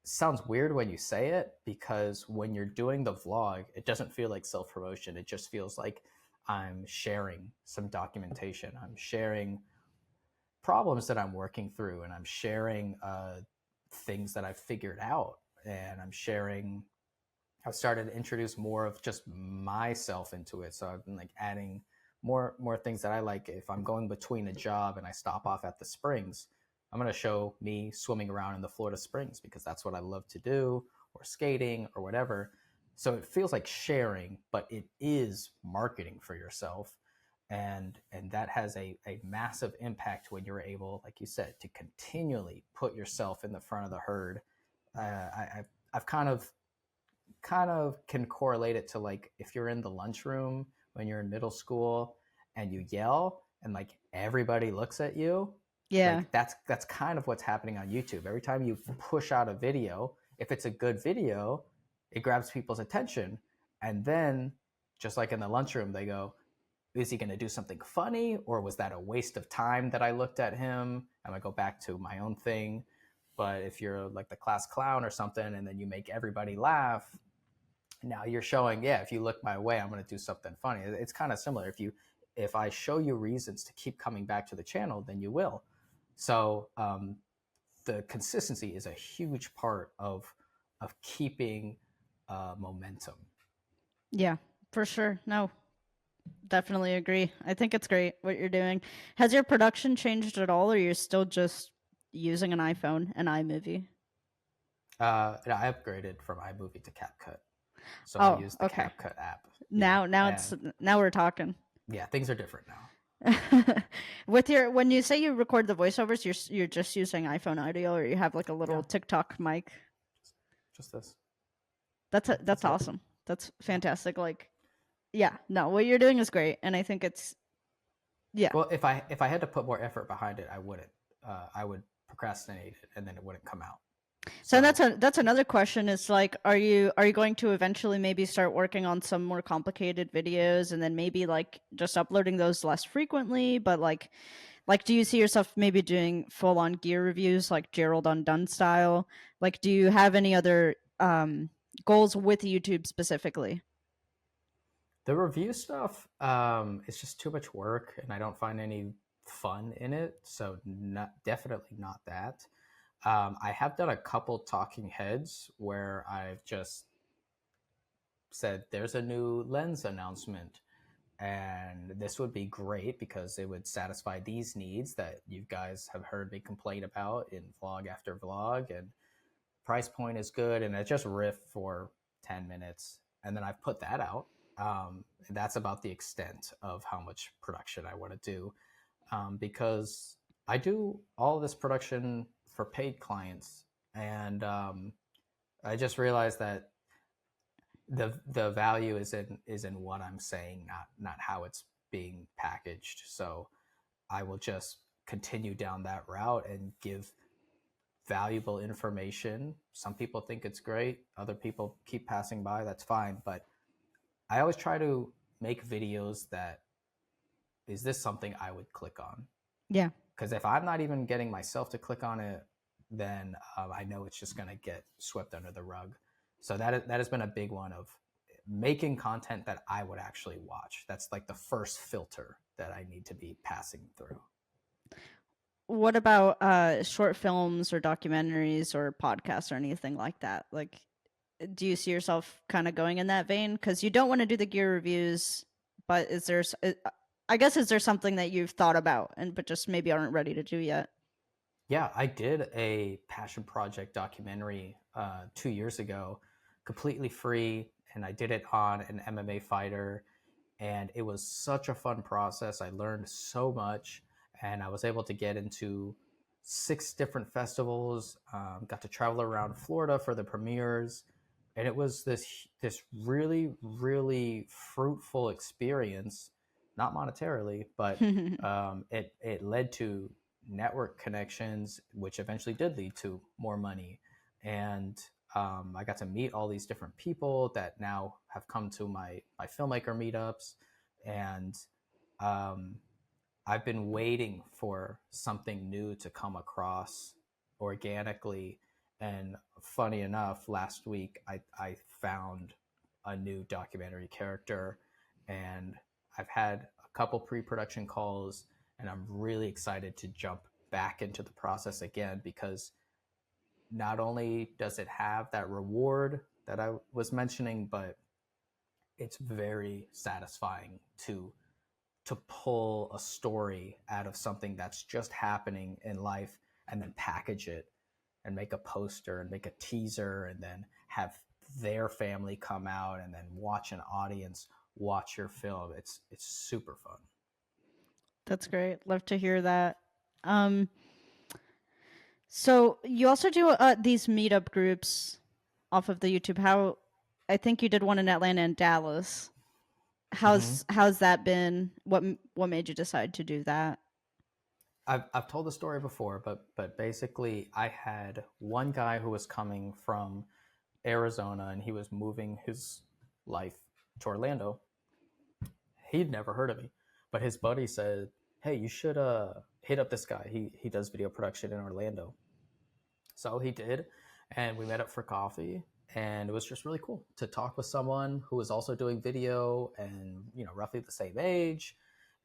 sounds weird when you say it, because when you're doing the vlog, it doesn't feel like self promotion. It just feels like I'm sharing some documentation. I'm sharing problems that I'm working through, and I'm sharing things that I've figured out, and I've started to introduce more of just myself into it. So I've been like adding more things that I like. If I'm going between a job and I stop off at the springs, I'm going to show me swimming around in the Florida Springs because that's what I love to do, or skating or whatever. So it feels like sharing, but it is marketing for yourself. And that has a massive impact when you're able, like you said, to continually put yourself in the front of the herd. I've kind of can correlate it to, like, if you're in the lunchroom when you're in middle school and you yell and like everybody looks at you, Yeah. like that's kind of what's happening on YouTube. Every time you push out a video, if it's a good video, it grabs people's attention, and then just like in the lunchroom, they go, is he going to do something funny, or was that a waste of time that I looked at him? And I go back to my own thing. But if you're like the class clown or something and then you make everybody laugh, now you're showing, yeah, if you look my way, I'm going to do something funny. It's kind of similar. If I show you reasons to keep coming back to the channel, then you will. So the consistency is a huge part of keeping momentum. Yeah, for sure. No, definitely agree. I think it's great what you're doing. Has your production changed at all, or you're still just using an iPhone and iMovie? And I upgraded from iMovie to CapCut, so I Oh, use the okay. CapCut app. Yeah, Now it's and now we're talking. yeah, things are different now. With your when you say you record the voiceovers, you're just using iPhone audio, or you have like a Yeah, little TikTok mic. just this. That's That's it. awesome. That's Yeah. fantastic. Like, yeah, no, what you're doing is great, and I think it's yeah. Well, if I had to put more effort behind it, I wouldn't. I would procrastinate it, and then it wouldn't come out. So So that's another question is like are you going to eventually maybe start working on some more complicated videos and then maybe like just uploading those less frequently, but like do you see yourself maybe doing full on gear reviews like Gerald Undone style? Like do you have any other goals with YouTube specifically? the review stuff, it's just too much work, and I don't find any fun in it. So definitely not that. I have done a couple talking heads where I've just said, "There's a new lens announcement," and this would be great because it would satisfy these needs that you guys have heard me complain about in vlog after vlog, and price point is good, and it just riff for 10 minutes, and then I've put that out. And that's about the extent of how much production I want to do, because I do all of this production for paid clients, and I just realized that the value is in what I'm saying, not how it's being packaged. So I will just continue down that route and give valuable information. Some people think it's great, other people keep passing by, that's fine. But I always try to make videos that, is this something I would click on? Yeah. Because if I'm not even getting myself to click on it, then I know it's just going to get swept under the rug. So that has been a big one of making content that I would actually watch. That's like the first filter that I need to be passing through. What about short films or documentaries or podcasts or anything like that? Like, do you see yourself kind of going in that vein? Because you don't want to do the gear reviews, but is there, I guess, is there something that you've thought about and but just maybe aren't ready to do yet? Yeah, I did a passion project documentary 2 years ago, completely free, and I did it on an MMA fighter, and it was such a fun process. I learned so much, and I was able to get into 6 different festivals. Got to travel around Florida for the premieres, and it was this really really fruitful experience, not monetarily, but it led to network connections, which eventually did lead to more money. And I got to meet all these different people that now have come to my filmmaker meetups, and um, I've been waiting for something new to come across organically. And funny enough, last week I found a new documentary character, and I've had a couple pre-production calls, and I'm really excited to jump back into the process again, because not only does it have that reward that I was mentioning, but it's very satisfying to pull a story out of something that's just happening in life and then package it and make a poster and make a teaser and then have their family come out and then watch an audience watch your film. It's super fun. That's great. Love to hear that. Um, so you also do these meetup groups off of the YouTube. How I think you did one in Atlanta and Dallas. Mm-hmm. How's that been? What made you decide to do that? I've told the story before, but basically I had one guy who was coming from Arizona, and he was moving his life to Orlando. He'd never heard of me, but his buddy said, "Hey, you should hit up this guy. He does video production in Orlando." So he did, and we met up for coffee, and it was just really cool to talk with someone who was also doing video and roughly the same age,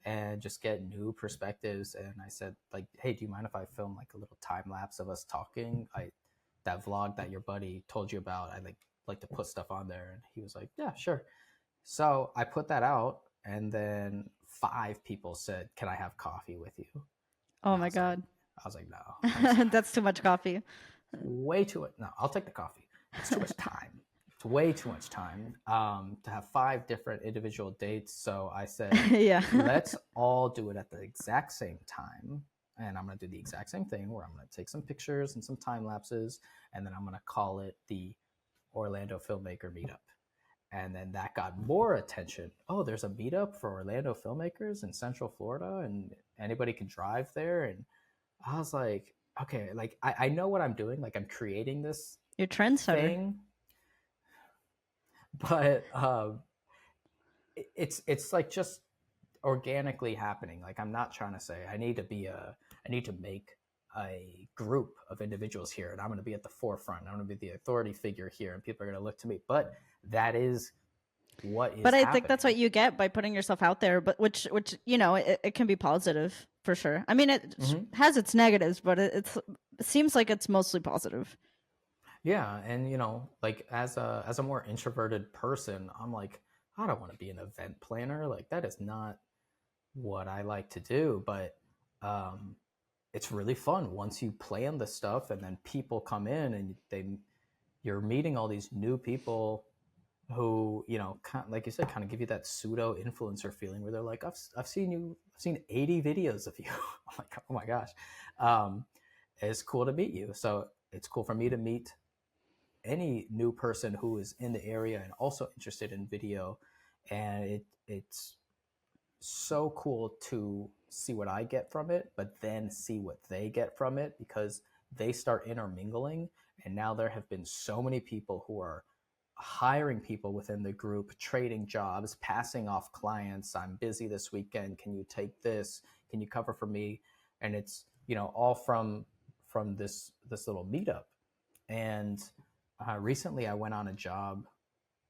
and just get new perspectives. And I said, like, "Hey, do you mind if I film like a little time lapse of us talking? That vlog that your buddy told you about, I like to put stuff on there." And he was like, "Yeah, sure." So I put that out, and then 5 people said, "Can I have coffee with you?" Oh And I my was like, god. no, I'm sorry. That's too much coffee. It's way too much. No, I'll take the coffee. It's too much time. It's way too much time to have 5 different individual dates. So I said, Yeah. let's all do it at the exact same time. And I'm going to do the exact same thing where I'm going to take some pictures and some time lapses. And then I'm going to call it the Orlando Filmmaker Meetup. And then that got more attention. Oh, there's a meetup for Orlando filmmakers in Central Florida, and anybody can drive there. And I was like, okay, like I know what I'm doing. Like I'm creating this You're a trendsetter. thing, but it's like just organically happening. Like I'm not trying to say I need to make a group of individuals here, and I'm going to be at the forefront. I'm going to be the authority figure here, and people are going to look to me. But that is what is But I happening. think that's what you get by putting yourself out there, but which it can be positive for sure. I mean, it has its negatives, but it seems like it's mostly positive. Yeah, and like as a more introverted person, I'm like, I don't want to be an event planner. Like, that is not what I like to do. But um, it's really fun once you plan the stuff and then people come in and you're meeting all these new people who, you know, kind of, like you said, kind of give you that pseudo influencer feeling where they're like, I've seen you, I've seen 80 videos of you. I'm like, oh my gosh. Um, it's cool to meet you. So it's cool for me to meet any new person who is in the area and also interested in video. And it's so cool to see what I get from it, but then see what they get from it, because they start intermingling. And now there have been so many people who are hiring people within the group, trading jobs, passing off clients. I'm busy this weekend. Can you take this? Can you cover for me? And it's, you know, all from this little meetup. And recently I went on a job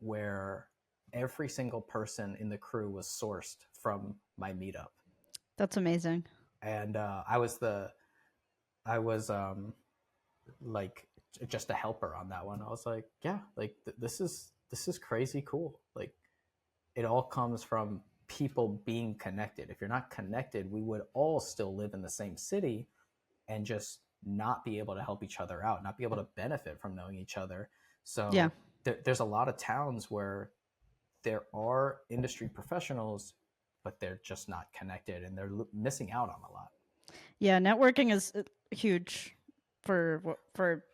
where every single person in the crew was sourced from my meetup. That's amazing. And I was like just a helper on that one. I was like, yeah, like this is crazy cool. Like, it all comes from people being connected. If you're not connected, we would all still live in the same city and just not be able to help each other out, not be able to benefit from knowing each other. Yeah. So there's a lot of towns where there are industry professionals, but they're just not connected and they're missing out on a lot. Yeah, networking is huge for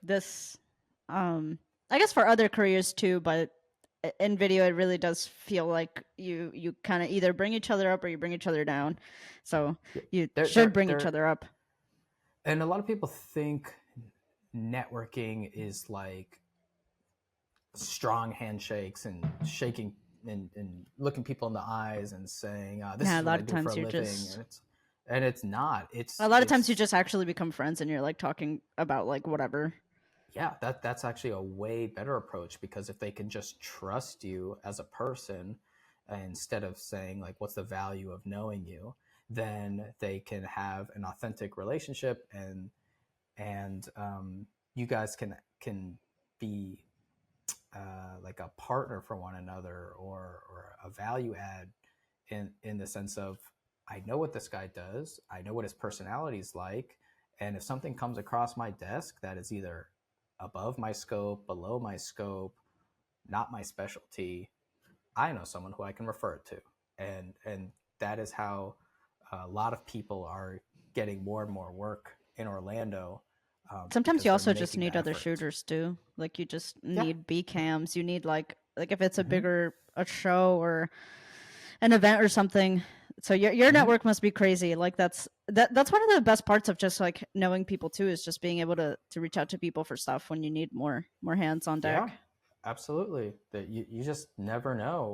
this. I guess for other careers too, but in video, it really does feel like you kind of either bring each other up or you bring each other down. So you should bring each other up. And a lot of people think networking is like strong handshakes and shaking and looking people in the eyes and saying, "This Yeah, a is what lot I of do for times a you living," just and it's not. a lot of times you It's just actually become friends and you're like talking about like whatever. Yeah, that's actually a way better approach, because if they can just trust you as a person, instead of saying like, what's the value of knowing you, then they can have an authentic relationship, and you guys can be like a partner for one another, or a value add in the sense of, I know what this guy does, I know what his personality is like, and if something comes across my desk that is either above my scope, below my scope, not my specialty, I know someone who I can refer it to. And that is how a lot of people are getting more and more work in Orlando, Sometimes because you they're also just making need that other effort. shooters too. Like you just Yeah. need B cams. You need like if it's a Hmm. bigger a show or an event or something. So your Hmm. network must be crazy. Like that's one of the best parts of just like knowing people too, is just being able to reach out to people for stuff when you need more hands on Yeah, deck. absolutely. That you just never know.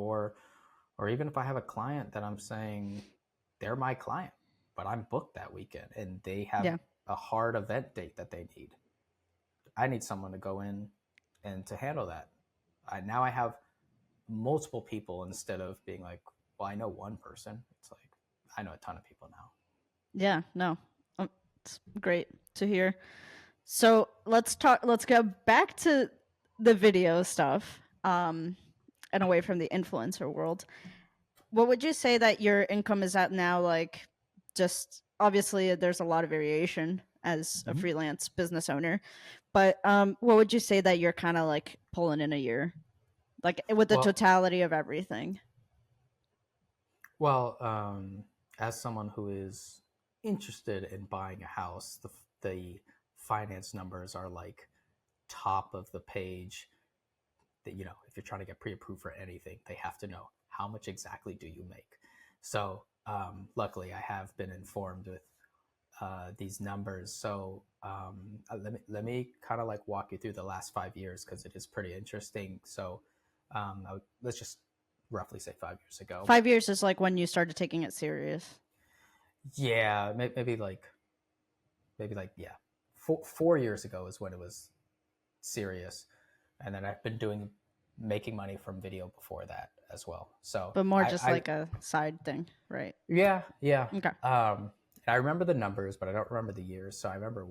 Or even if I have a client that I'm saying they're my client, but I'm booked that weekend and they have Yeah. a hard event date that they need. I need someone to go in and to handle that. Now I have multiple people instead of being like, well, I know one person. It's like, I know a ton of people now. Yeah, no. It's great to hear. So let's go back to the video stuff. And away from the influencer world. What would you say that your income is at now? Like, just obviously, there's a lot of variation as a Mm-hmm. freelance business owner, but what would you say that you're kind of like pulling in a year, like with the Well, totality of everything? well, as someone who is interested in buying a house, the finance numbers are like top of the page. That, you know, if you're trying to get pre-approved for anything, they have to know how much exactly do you make. So luckily, I have been informed with these numbers. So let me kind of like walk you through the last 5 years, because it is pretty interesting. So let's just roughly say 5 years ago. 5 years is like when you started taking it serious. Yeah, maybe like yeah, 4 years ago is when it was serious, and then I've been making money from video before that as well. So But more just I like a side thing, right? yeah. Okay. I remember the numbers, but I don't remember the years. So I remember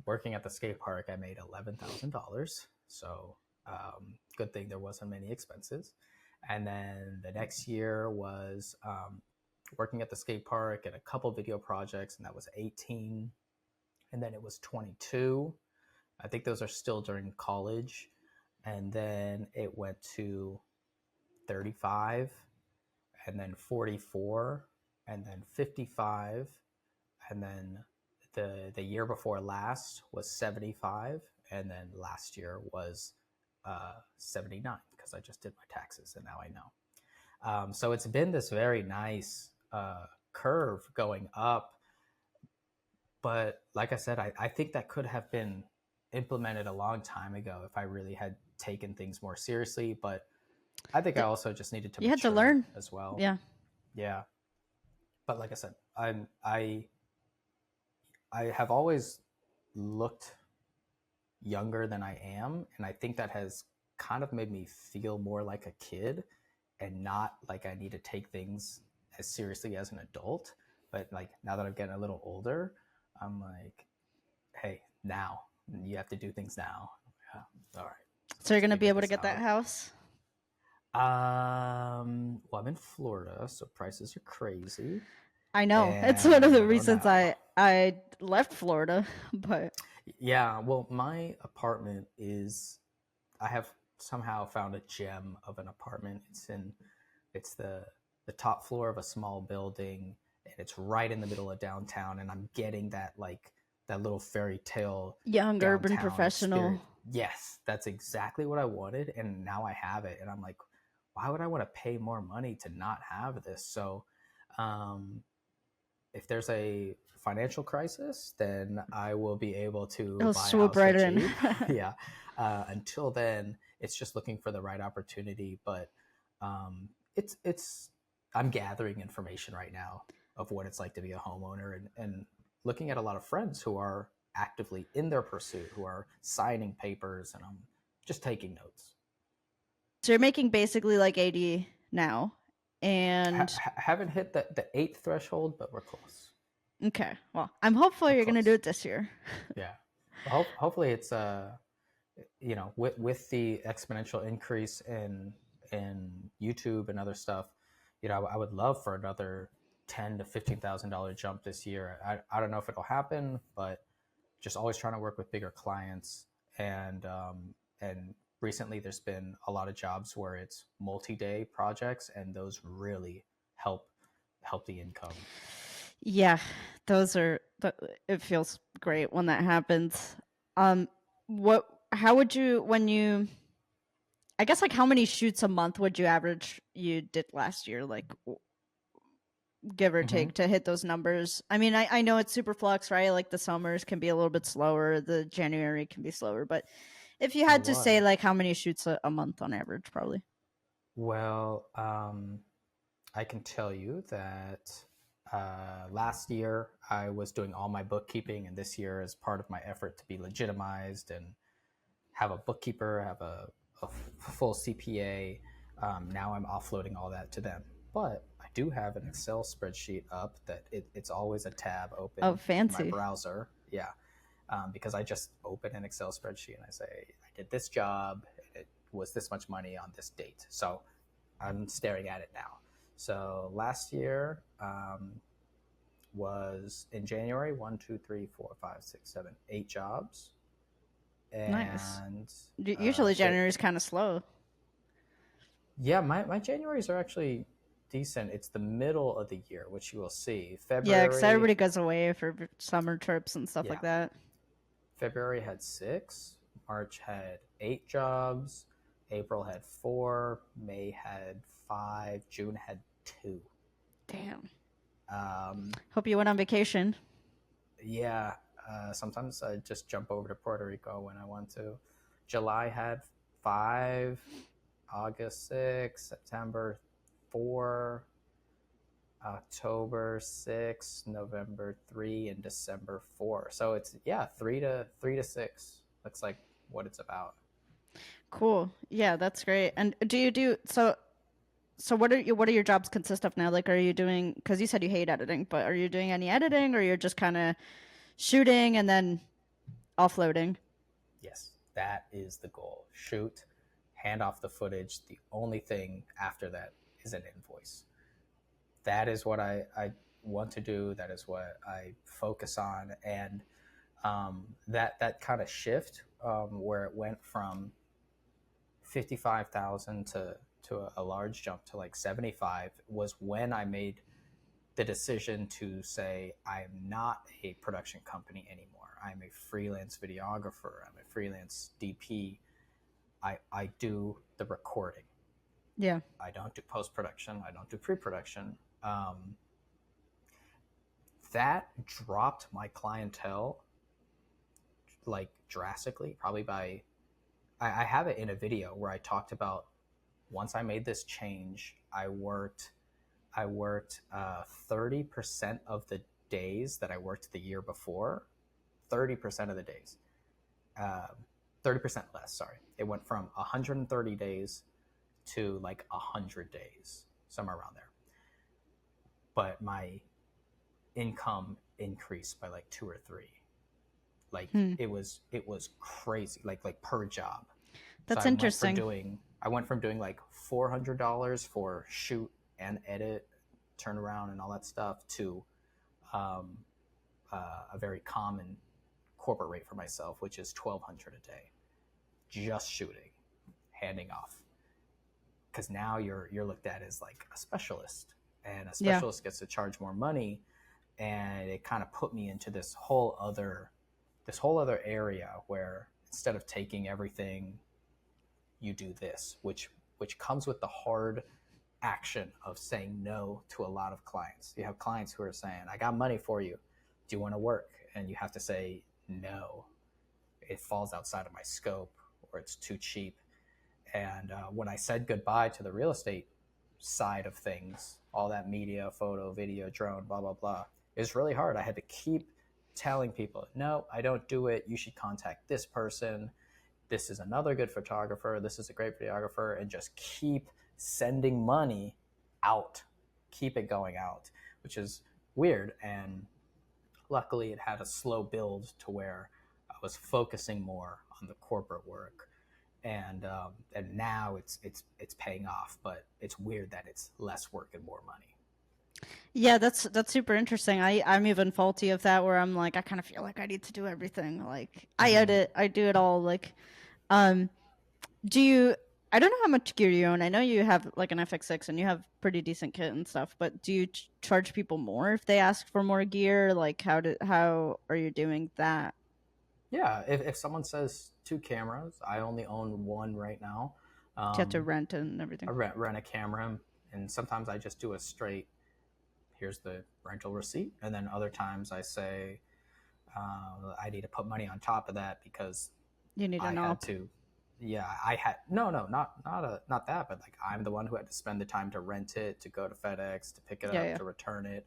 working at the skate park. I made $11,000. So good thing there wasn't many expenses. And then the next year was working at the skate park and a couple video projects, and that was 18. And then it was 22. I think those are still during college. And then it went to 35, and then 44, and then 55, and then the year before last was 75, and then last year was 79 because I just did my taxes and now I know. So it's been this very nice curve going up, but like I said, I think that could have been implemented a long time ago if I really had taken things more seriously. But I think I also just needed to You had to mature learn. as well. Yeah. Yeah, but like I said, I have always looked younger than I am, and I think that has kind of made me feel more like a kid and not like I need to take things as seriously as an adult. But like now that I'm getting a little older, I'm like, hey, now you have to do things now. Yeah. All right, so So you're let's gonna be figure able to this get that out. house? Well, I'm in Florida, so prices are crazy, I know. It's one of and the I don't reasons know. I left Florida, but Yeah, well, my apartment is, I have somehow found a gem of an apartment. It's the top floor of a small building, and it's right in the middle of downtown, and I'm getting that like that little fairy tale young urban downtown professional. experience. Yes, that's exactly what I wanted, and now I have it, and I'm like, why would I want to pay more money to not have this? So, um, if there's a financial crisis, then I will be able to It'll buy a swoop house for right in. cheap. Yeah. Until then, it's just looking for the right opportunity. But it's I'm gathering information right now of what it's like to be a homeowner, and looking at a lot of friends who are actively in their pursuit, who are signing papers, and I'm just taking notes. So you're making basically like 80 now. And Haven't hit the eighth threshold, but we're close. okay, well, I'm hopeful We're you're gonna do close. it this year. Yeah. Well, hopefully it's with the exponential increase in YouTube and other stuff, I would love for another $10,000 to $15,000 jump this year. I don't know if it'll happen, but just always trying to work with bigger clients, and recently there's been a lot of jobs where it's multi-day projects, and those really help the income. Yeah, those are it feels great when that happens. Um what how would you when you I guess like how many shoots a month would you average you did last year, like give or Mm-hmm. take to hit those numbers? I mean, I know it's super flux, right? Like the summers can be a little bit slower, the January can be slower, but if you It had to say was. like how many shoots a month on average, probably. Well, I can tell you that last year I was doing all my bookkeeping, and this year, as part of my effort to be legitimized and have a bookkeeper, have a full CPA, now I'm offloading all that to them. But I do have an Excel spreadsheet up that it's always a tab Oh, open in my fancy. browser. Yeah, because I just open an Excel spreadsheet and I say, I did this job, it was this much money on this date. So I'm staring at it now. So last year was in January, one, two, three, four, five, six, seven, 8 jobs. Nice. And Usually Fe- January is kind of slow. yeah, my Januaries are actually decent. It's the middle of the year, which you will see. Yeah, because February, everybody goes away for summer trips and stuff like yeah, that. February had 6, March had 8 jobs, April had 4, May had 5, June had 2. Damn. Um, Hope you went on vacation. yeah, sometimes I just jump over to Puerto Rico when I want to. July had 5, August 6, September 4, October 6, November 3, and December 4. So it's, yeah, 3 to 6 looks like what it's about. Cool. Yeah, that's great. And do you do so what are your jobs consist of now? Like are you doing, cuz you said you hate editing, but are you doing any editing or you're just kind of shooting and then offloading? Yes, that is the goal. Shoot, hand off the footage. The only thing after that is an invoice. That is what I want to do. That is what I focus on. And that kind of shift, where it went from 55,000 to a large jump to like 75, was when I made the decision to say I'm not a production company anymore. I'm a freelance videographer. I'm a freelance DP. I do the recording. Yeah. I don't do post production. I don't do pre production. That dropped my clientele like drastically, probably by, I have it in a video where I talked about, once I made this change, I worked 30% of the days that I worked the year before. 30% of the days, 30% less. Sorry, it went from 130 days to like 100 days, somewhere around there. But my income increased by like 2 or 3. Like it was crazy, like per job. So That's interesting. I went from doing like $400 for shoot and edit, turnaround, and all that stuff to um, a very common corporate rate for myself, which is $1,200 a day, just shooting, handing off. Because now you're looked at as like a specialist, and a Yeah. specialist gets to charge more money, and it kind of put me into this whole other area where instead of taking everything, you do this, which comes with the hard action of saying no to a lot of clients. You have clients who are saying, I got money for you, do you want to work? And you have to say no, it falls outside of my scope, or it's too cheap. And when I said goodbye to the real estate side of things, all that media, photo, video, drone, blah blah blah, it was really hard. I had to keep telling people, no, I don't do it, you should contact this person, this is another good photographer, this is a great videographer, and just keep sending money out, keep it going out, which is weird. And luckily it had a slow build to where I was focusing more on the corporate work, and now it's paying off. But it's weird that it's less work and more money. Yeah, that's super interesting. I'm even faulty of that, where I'm like, I kind of feel like I need to do everything. Like I Mm-hmm. edit, I do it all. Like, um, do you? I don't know how much gear you own. I know you have like an FX6 and you have pretty decent kit and stuff. But do you charge people more if they ask for more gear? Like, how are you doing that? Yeah, if someone says 2 cameras, I only own one right now. Do you have to um, rent and I everything? rent a camera, and sometimes I just do a straight, here's the rental receipt. And then other times I say, I need to put money on top of that because You need I an had op. to. Yeah, I had not that, but like I'm the one who had to spend the time to rent it, to go to FedEx, to pick it Yeah, up, yeah. to return it.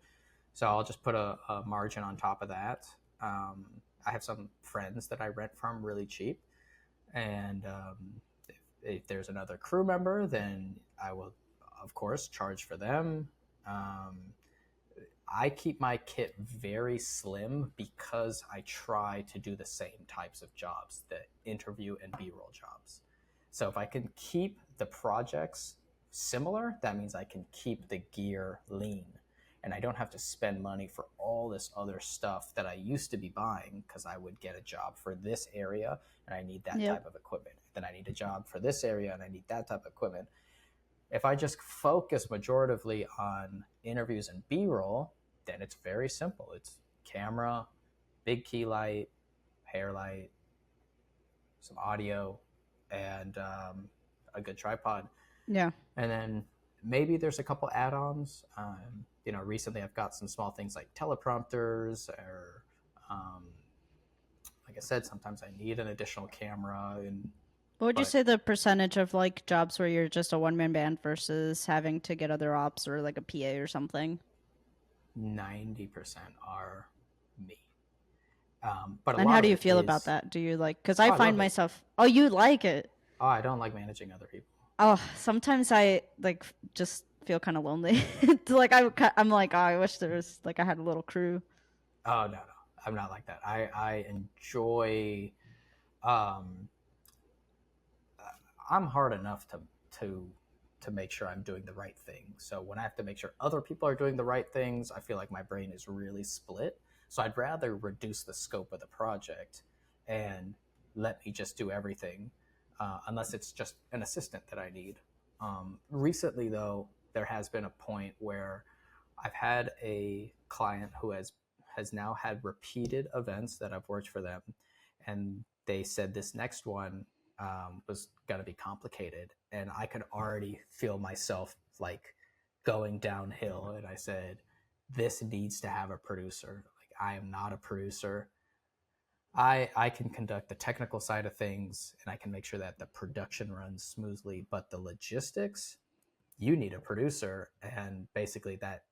So I'll just put a margin on top of that. Um, I have some friends that I rent from really cheap, and if there's another crew member, then I will, of course, charge for them. Um, I keep my kit very slim because I try to do the same types of jobs, the interview and B-roll jobs. So if I can keep the projects similar, that means I can keep the gear lean, and I don't have to spend money for all this other stuff that I used to be buying, because I would get a job for this area and I need that Yep. type of equipment. Then I need a job for this area and I need that type of equipment. If I just focus majoritively on interviews and B-roll, then it's very simple. It's camera, big key light, hair light, some audio, and a good tripod. Yeah. And then maybe there's a couple add-ons. Recently I've got some small things like teleprompters, or um, like I said, sometimes I need an additional camera. And What would you but say the percentage of like jobs where you're just a one man band versus having to get other ops or like a PA or something? 90% are me. But a And lot how do of you it feel about is, that? Do you like, because I oh, I find love it. myself, oh, you like it. Oh, I don't like managing other people. Oh, sometimes I like just feel kind of lonely. It's like I'm like, oh, I wish there was like I had a little crew. Oh, no, no, I'm not like that. I enjoy, um, I'm hard enough to to make sure I'm doing the right thing. So when I have to make sure other people are doing the right things, I feel like my brain is really split. So I'd rather reduce the scope of the project and let me just do everything, unless it's just an assistant that I need. Recently, though, there has been a point where I've had a client who has now had repeated events that I've worked for them, and they said this next one was going to be complicated, and I could already feel myself like going downhill. And I said, "This needs to have a producer. Like I am not a producer. I can conduct the technical side of things, and I can make sure that the production runs smoothly, but the logistics, you need a producer." And basically, that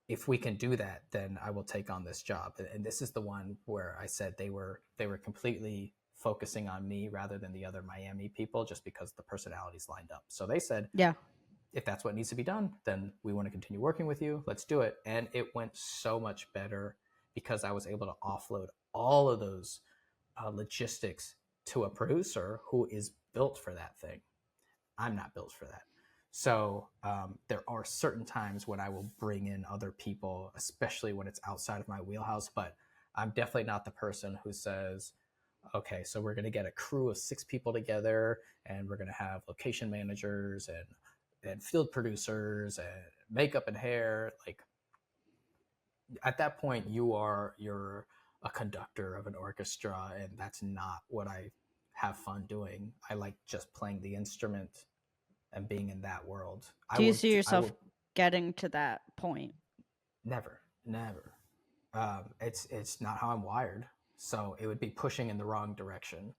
if we can do that, then I will take on this job. And this is the one where I said they were completely focusing on me rather than the other Miami people, just because the personalities lined up. So they said, Yeah. if that's what needs to be done, then we want to continue working with you. Let's do it. And it went so much better because I was able to offload all of those logistics to a producer who is built for that thing. I'm not built for that. So there are certain times when I will bring in other people, especially when it's outside of my wheelhouse. But I'm definitely not the person who says, okay, so we're going to get a crew of 6 people together, and we're going to have location managers and field producers and makeup and hair. Like at that point, you're a conductor of an orchestra, and that's not what I have fun doing. I like just playing the instrument and being in that world. Do you see I yourself will getting to that point? never. It's not how I'm wired. So it would be pushing in the wrong direction.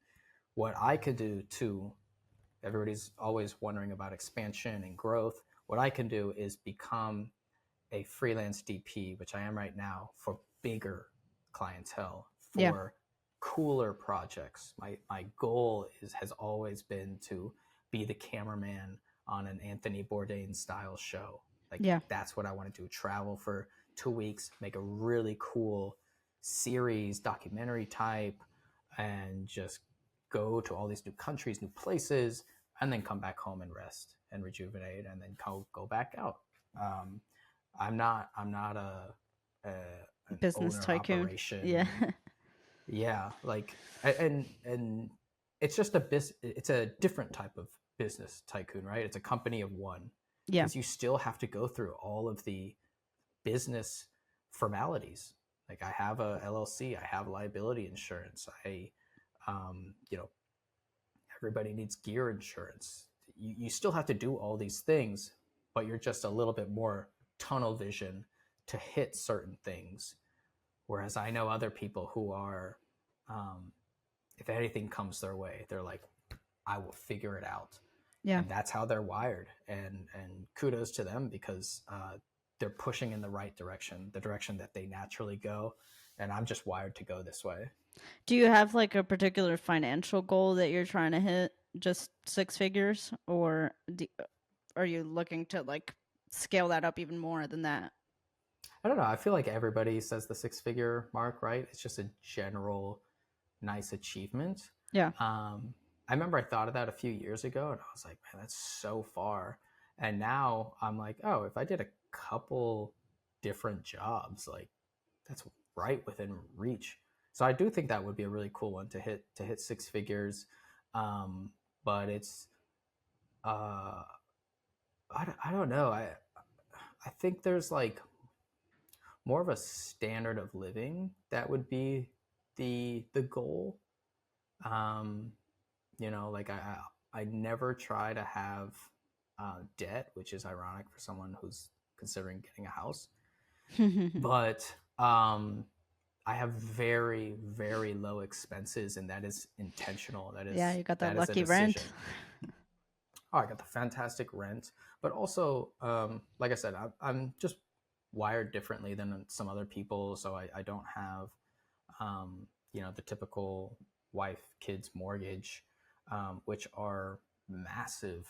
What I could do to everybody's always wondering about expansion and growth. What I can do is become a freelance DP, which I am right now, for bigger clientele, Yeah. for cooler projects. My goal has always been to be the cameraman on an Anthony Bourdain style show. Like Yeah. that's what I want to do. Travel for 2 weeks, make a really cool series, documentary type, and just go to all these new countries, new places, and then come back home and rest and rejuvenate, and then go back out. Um, I'm not a an Business owner tycoon. Yeah. operation. Yeah, like and it's just it's a different type of business tycoon, right? It's a company of one, Yeah. because you still have to go through all of the business formalities. Like I have a LLC, I have liability insurance. You know, everybody needs gear insurance. You still have to do all these things, but you're just a little bit more tunnel vision to hit certain things. Whereas I know other people who are, um, if anything comes their way, they're like, I will figure it out. Yeah. And that's how they're wired. And kudos to them, because they're pushing in the right direction, the direction that they naturally go. And I'm just wired to go this way. Do you have like a particular financial goal that you're trying to hit? Just 6 figures, or are you looking to like scale that up even more than that? I don't know. I feel like everybody says the 6 figure mark, right? It's just a general nice achievement. Yeah. I remember I thought of that a few years ago, and I was like, man, that's so far. And now I'm like, oh, if I did a couple different jobs, like that's right within reach. So I do think that would be a really cool one to hit 6 figures. But it's uh, I don't know. I think there's like more of a standard of living that would be the goal. Um, you know, like I never try to have debt, which is ironic for someone who's considering getting a house. But I have very low expenses, and that is intentional. Yeah, you got that That is a lucky rent. decision. Oh, I got the fantastic rent, but also, like I said, I'm just wired differently than some other people, so I don't have, you know, the typical wife, kids, mortgage, which are massive,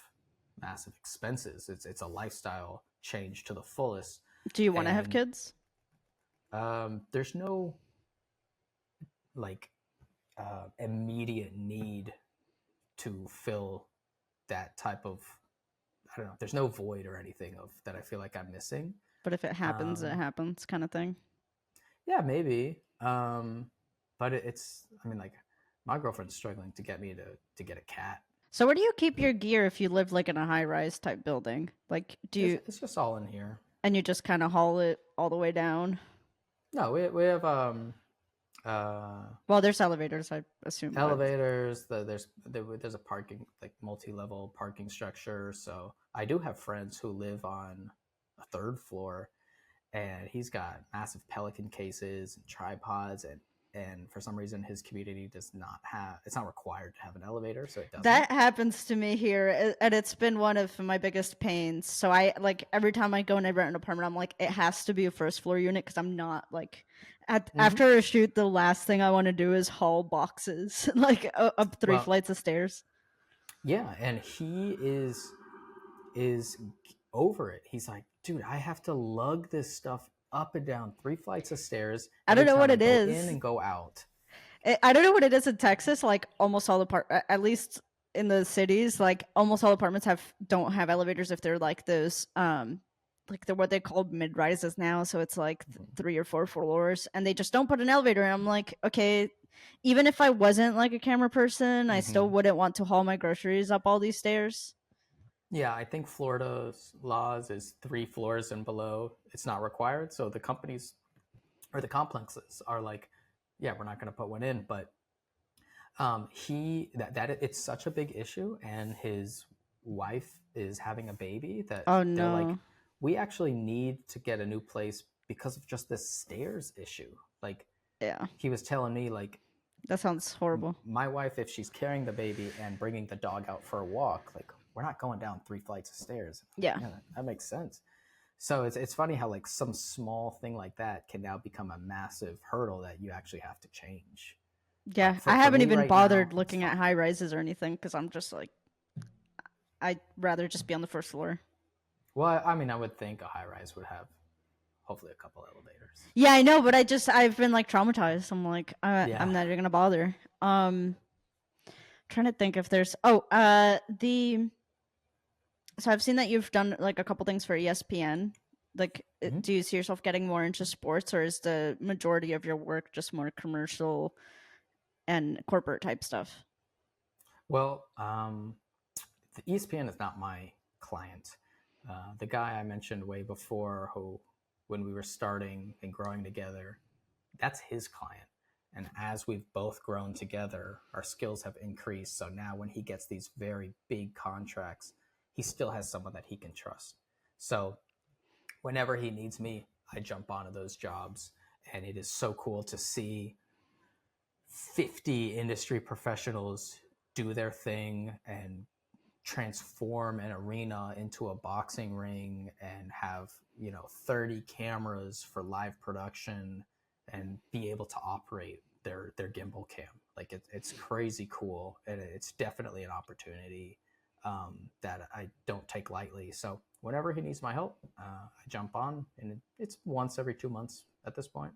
massive expenses. It's a lifestyle change to the fullest, Do you want to have and kids? there's no like immediate need to fill that type of, I don't know. There's no void or anything of that I feel like I'm missing. But if it happens, it Um, happens, kind of thing. yeah, maybe. But it's, I mean, like, my girlfriend's struggling to get me to get a cat. So where do you keep your gear if you live like in a high rise type building? Like, do you It's just all in here. and you just kind of haul it all the way down? No, we have uh Well, there's elevators, I assume, but elevators. There's a parking, like, multi-level parking structure. So I do have friends who live on a third floor, and he's got massive Pelican cases and tripods, and for some reason his community does not have, it's not required to have an elevator, so it doesn't. that happens to me here, and it's been one of my biggest pains. So I like every time I go and I rent an apartment, I'm like, it has to be a first floor unit because I'm not like Mm-hmm. after a shoot, the last thing I want to do is haul boxes like up three Well, flights of stairs. yeah, and he is over it. He's like, dude, I have to lug this stuff up and down 3 flights of stairs I don't every know what time I it go in is. and go out. I don't know what it is in Texas. Like almost all at least in the cities, like almost all apartments don't have elevators if they're like those like they're what they call mid rises now. So it's like Mhm. 3 or 4 floors, and they just don't put an elevator. And I'm like, okay, even if I wasn't like a camera person, I still Mm-hmm. wouldn't want to haul my groceries up all these stairs. Yeah, I think Florida's laws is 3 floors and below. It's not required. So the companies or the complexes are like, yeah, we're not going to put one in. But he that it's such a big issue, and his wife is having a baby that Oh they're like, no, we actually need to get a new place because of just this stairs issue. Like, yeah, he was telling me, like, that sounds horrible. my wife, if she's carrying the baby and bringing the dog out for a walk, like, we're not going down 3 flights of stairs. Yeah, Yeah, that makes sense. So it's funny how, like, some small thing like that can now become a massive hurdle that you actually have to change. yeah. But I for haven't me even right now, bothered it's looking at fine. high rises or anything because I'm just like, I'd rather just be on the first floor. Well, I mean, I would think a high rise would have hopefully a couple elevators. Yeah, I know, but I've been like traumatized. I'm like, Yeah. I'm not even gonna bother. Trying to think if there's the so I've seen that you've done like a couple things for ESPN. Like, Mhm. do you see yourself getting more into sports, or is the majority of your work just more commercial and corporate type stuff? Well, the ESPN is not my client. The guy I mentioned way before, who, when we were starting and growing together, that's his client. And as we've both grown together, our skills have increased. So now when he gets these very big contracts, he still has someone that he can trust. So whenever he needs me, I jump onto those jobs. And it is so cool to see 50 industry professionals do their thing and transform an arena into a boxing ring, and have, 30 cameras for live production, and be able to operate their gimbal cam. Like, it's crazy cool, and it's definitely an opportunity that I don't take lightly. So whenever he needs my help, I jump on, and it's once every 2 months at this point.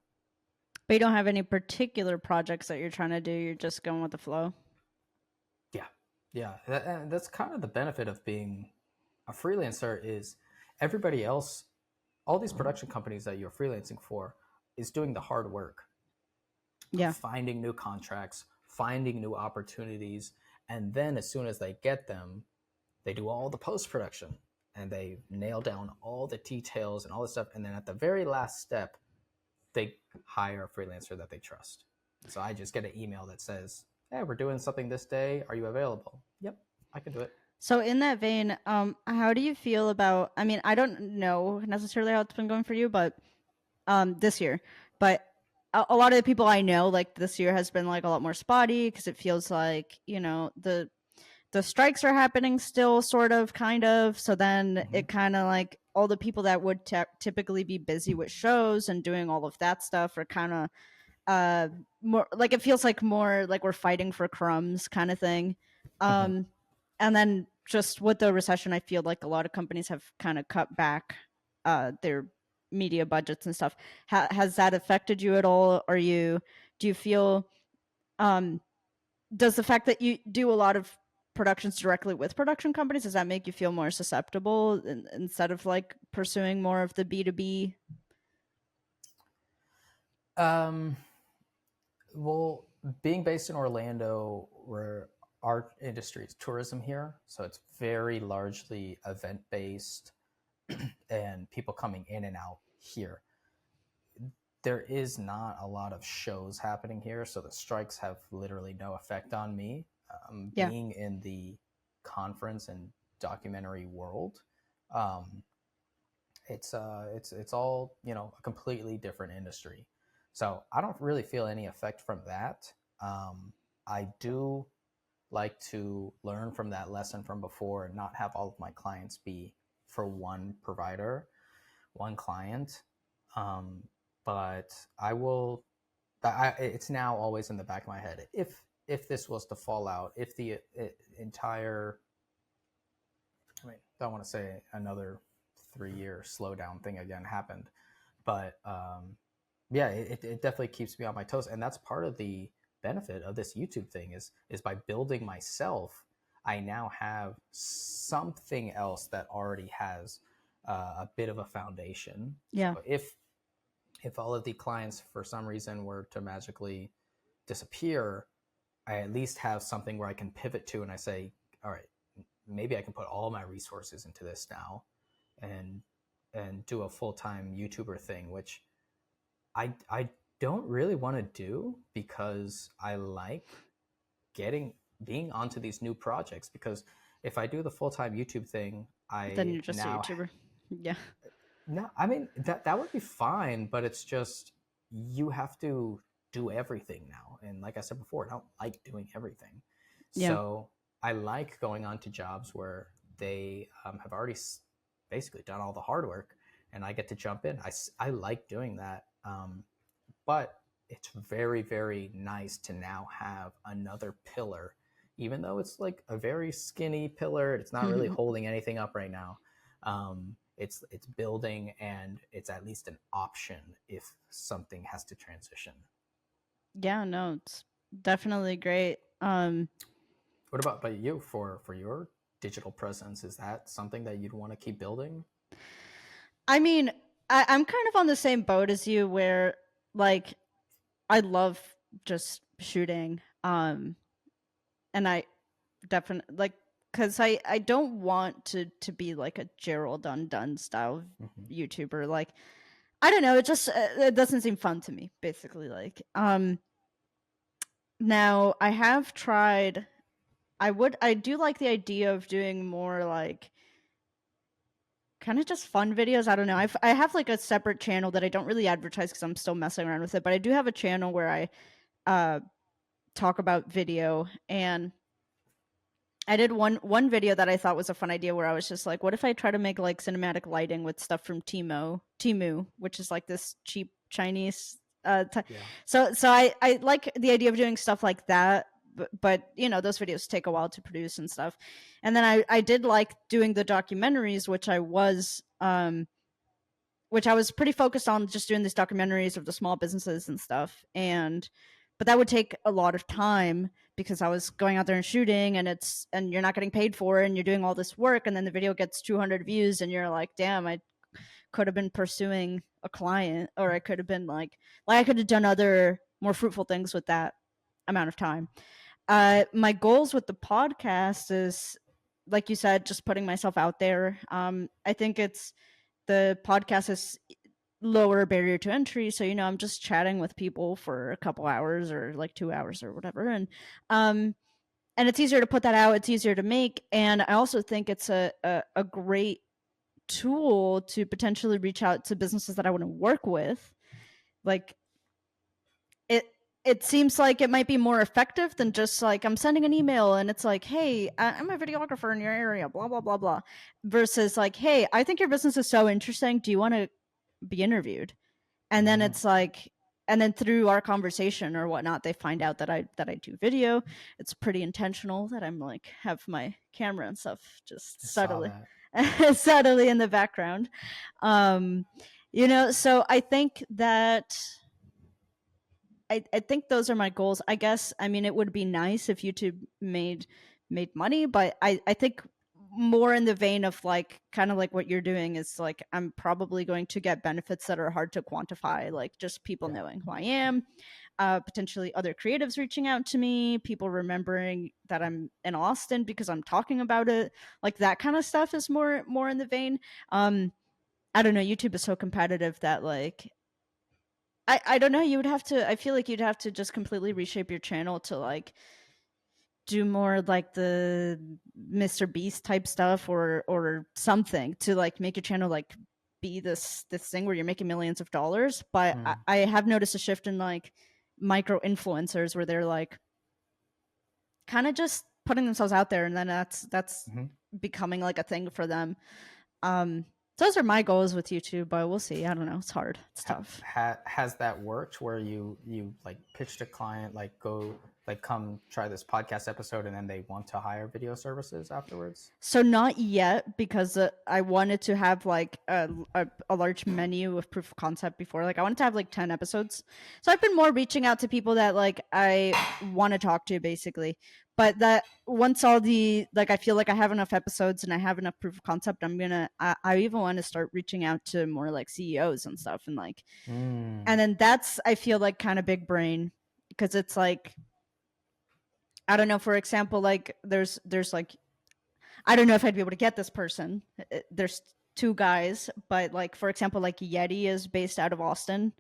But you don't have any particular projects that you're trying to do. You're just going with the flow. Yeah, yeah, and that's kind of the benefit of being a freelancer. Is everybody else, all these production companies that you're freelancing for, is doing the hard work of Yeah. finding new contracts, finding new opportunities, and then as soon as they get them, they do all the post production, and they nail down all the details and all this stuff, and then at the very last step, they hire a freelancer that they trust. So I just get an email that says, "Hey, we're doing something this day. Are you available?" Yep, I can do it. So in that vein, how do you feel about? I mean, I don't know necessarily how it's been going for you, but this year, but a lot of the people I know, like this year has been like a lot more spotty because it feels like the strikes are happening still, sort of, kind of. So then Mm-hmm. it kind of like all the people that would typically be busy with shows and doing all of that stuff are kind of uh more like it feels like more like we're fighting for crumbs kind of thing. Mm-hmm. um and then just with the recession, I feel like a lot of companies have kind of cut back their media budgets and stuff. Has that affected you at all? Or do you feel um does the fact that you do a lot of productions directly with production companies? Does that make you feel more susceptible instead of like pursuing more of the B2B? Um, well, being based in Orlando, where our industry is tourism here, so it's very largely event based and people coming in and out here. There is not a lot of shows happening here, so the strikes have literally no effect on me. Yeah. Being in the conference and documentary world, um, it's all, you know, a completely different industry. So I don't really feel any effect from that. I do like to learn from that lesson from before and not have all of my clients be for one provider, one client. Um, but I will. It's now always in the back of my head. If this was to fall out, if the entire, I mean, I don't want to say another 3 year slowdown thing again happened, but yeah, it definitely keeps me on my toes, and that's part of the benefit of this YouTube thing is by building myself, I now have something else that already has a bit of a foundation. Yeah. So if all of the clients for some reason were to magically disappear, I at least have something where I can pivot to, and I say, all right, maybe I can put all my resources into this now, and do a full time YouTuber thing, which I don't really want to do because I like getting being onto these new projects. Because if I do the full time YouTube thing, Then I you're just a now YouTuber. Yeah. no, I mean that would be fine, but it's just you have to do everything now. And like I said before, I don't like doing everything. Yeah. So I like going on to jobs where they have already basically done all the hard work, and I get to jump in. I like doing that, but it's very very nice to now have another pillar, even though it's like a very skinny pillar. It's not really holding anything up right now. It's building, and it's at least an option if something has to transition. Yeah, no, it's definitely great. What about by you for your digital presence? Is that something that you'd want to keep building? I mean, I'm kind of on the same boat as you where like I love just shooting. And I definitely like because I don't want to be like a Gerald Undone style Mm-hmm. YouTuber. Like I don't know, it just it doesn't seem fun to me. Basically, like now I have tried. I do like the idea of doing more like kind of just fun videos. I don't know. I have like a separate channel that I don't really advertise because I'm still messing around with it. But I do have a channel where I uh, talk about video, and I did one video that I thought was a fun idea where I was just like, what if I try to make like cinematic lighting with stuff from Timu, which is like this cheap Chinese. Yeah. So I like the idea of doing stuff like that, but you know those videos take a while to produce and stuff. And then I did like doing the documentaries, which I was pretty focused on just doing these documentaries of the small businesses and stuff. But that would take a lot of time because I was going out there and shooting, and you're not getting paid for it, and you're doing all this work, and then the video gets 200 views, and you're like, damn, I could have been pursuing a client, or I could have been like I could have done other more fruitful things with that amount of time. My goals with the podcast is, like you said, just putting myself out there. I think it's the podcast is lower barrier to entry, so you know I'm just chatting with people for a couple hours or like 2 hours or whatever, and it's easier to put that out. It's easier to make, and I also think it's a great tool to potentially reach out to businesses that I want to work with. Like it it seems like it might be more effective than just like I'm sending an email and it's like, hey, I'm a videographer in your area, blah blah blah blah, versus like, hey, I think your business is so interesting, do you want to be interviewed? And then Mm-hmm. it's like, and then through our conversation or whatnot, they find out that I do video. It's pretty intentional that I'm like have my camera and stuff just I saw subtly that. subtly in the background. um you know, so I think that I think those are my goals. I guess, I mean, it would be nice if YouTube made made money, but I think more in the vein of like kind of like what you're doing is like I'm probably going to get benefits that are hard to quantify, like just people Yeah. knowing who I am, potentially other creatives reaching out to me, people remembering that I'm in Austin because I'm talking about it, like that kind of stuff is more in the vein. I don't know, YouTube is so competitive that like I don't know, you would have to, I feel like you'd have to just completely reshape your channel to like do more like the Mr. Beast type stuff or something to like make your channel like be this thing where you're making millions of dollars. But Mm. I have noticed a shift in like micro influencers where they're like kind of just putting themselves out there, and then that's Mm-hmm. becoming like a thing for them. Um, those are my goals with YouTube, but we'll see. I don't know. It's hard. It's tough. Has that worked where you like pitched a client, like go like come try this podcast episode, and then they want to hire video services afterwards? So not yet, because I wanted to have like a large menu of proof of concept before. Like I wanted to have like 10 episodes. So I've been more reaching out to people that like I want to talk to basically. But that once all the like I feel like I have enough episodes and I have enough proof of concept, I even want to start reaching out to more like CEOs and stuff, and like Mm. and then that's I feel like kind of big brain, because it's like I don't know, for example, like there's like I don't know if I'd be able to get this person. There's two guys, but like for example, like Yeti is based out of Austin.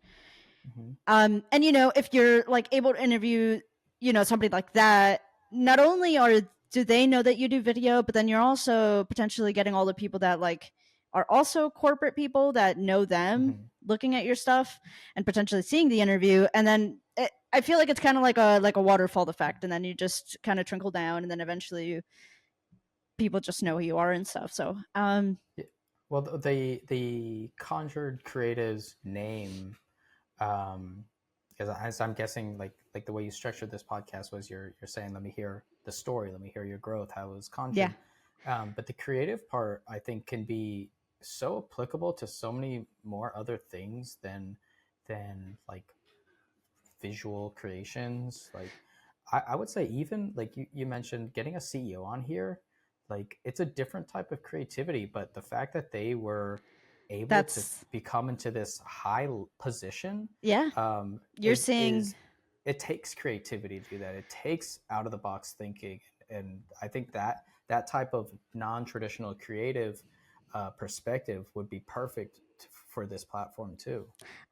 Mm-hmm. And you know, if you're like able to interview, you know, somebody like that, not only are do they know that you do video, but then you're also potentially getting all the people that like are also corporate people that know them Mm-hmm. looking at your stuff and potentially seeing the interview, and then I feel like it's kind of like a waterfall effect, and then you just kind of trickle down, and then eventually people just know who you are and stuff. So, Yeah. Well, the Conjured Creatives name, um, because as I'm guessing, like the way you structured this podcast was you're saying, let me hear the story, let me hear your growth, how it was yeah, conjured. But the creative part, I think, can be so applicable to so many more other things than like visual creations. Like I would say even like you mentioned getting a CEO on here, like it's a different type of creativity, but the fact that they were able to that's become into this high position, yeah. You're seeing is it takes creativity to do that. It takes out of the box thinking, and I think that that type of non-traditional creative perspective would be perfect for this platform too.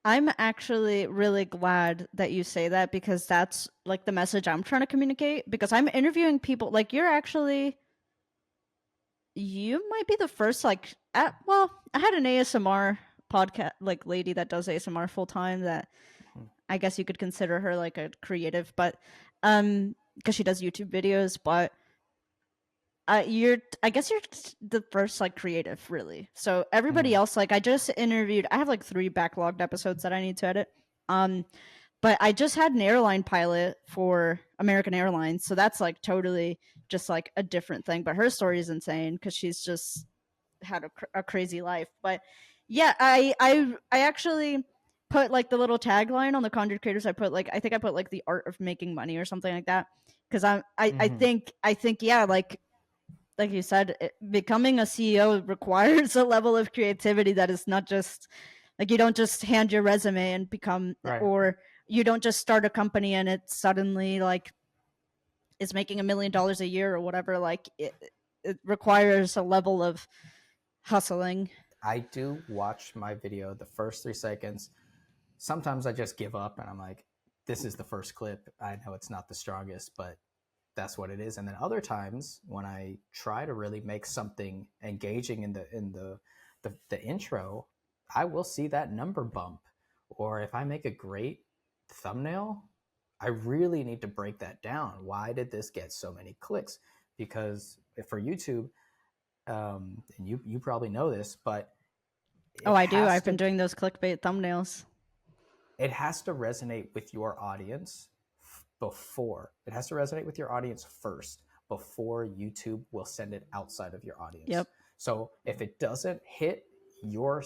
I'm actually really glad that you say that, because that's like the message I'm trying to communicate, because I'm interviewing people like you might be the first like well, I had an ASMR podcast like lady that does ASMR full time that Mhm. I guess you could consider her like a creative, but because she does YouTube videos, but you're I guess you're the first like creative really. So everybody Mhm. else, like I just interviewed, I have like 3 backlogged episodes that I need to edit. Um but I just had an airline pilot for American Airlines, so that's like totally just like a different thing, but her story is insane because she's just had a crazy life. But yeah, I actually put like the little tagline on the Conjured Creators. I put like I think I put like the art of making money or something like that, because Mhm. I think yeah, like you said, becoming a CEO requires a level of creativity that is not just like you don't just hand your resume and become, Right. or you don't just start a company and it suddenly like is making $1 million a year or whatever. Like it requires a level of hustling. I do watch my video the first 3 seconds. Sometimes I just give up and I'm like, this is the first clip. I know it's not the strongest, but that's what it is. And then other times when I try to really make something engaging in the intro, I will see that number bump. Or if I make a great thumbnail, I really need to break that down. Why did this get so many clicks? Because for YouTube, and you probably know this, but Oh, it I do. has I've been to doing those clickbait thumbnails. it has to resonate with your audience before it has to resonate with your audience first before YouTube will send it outside of your audience. Yep. So if it doesn't hit your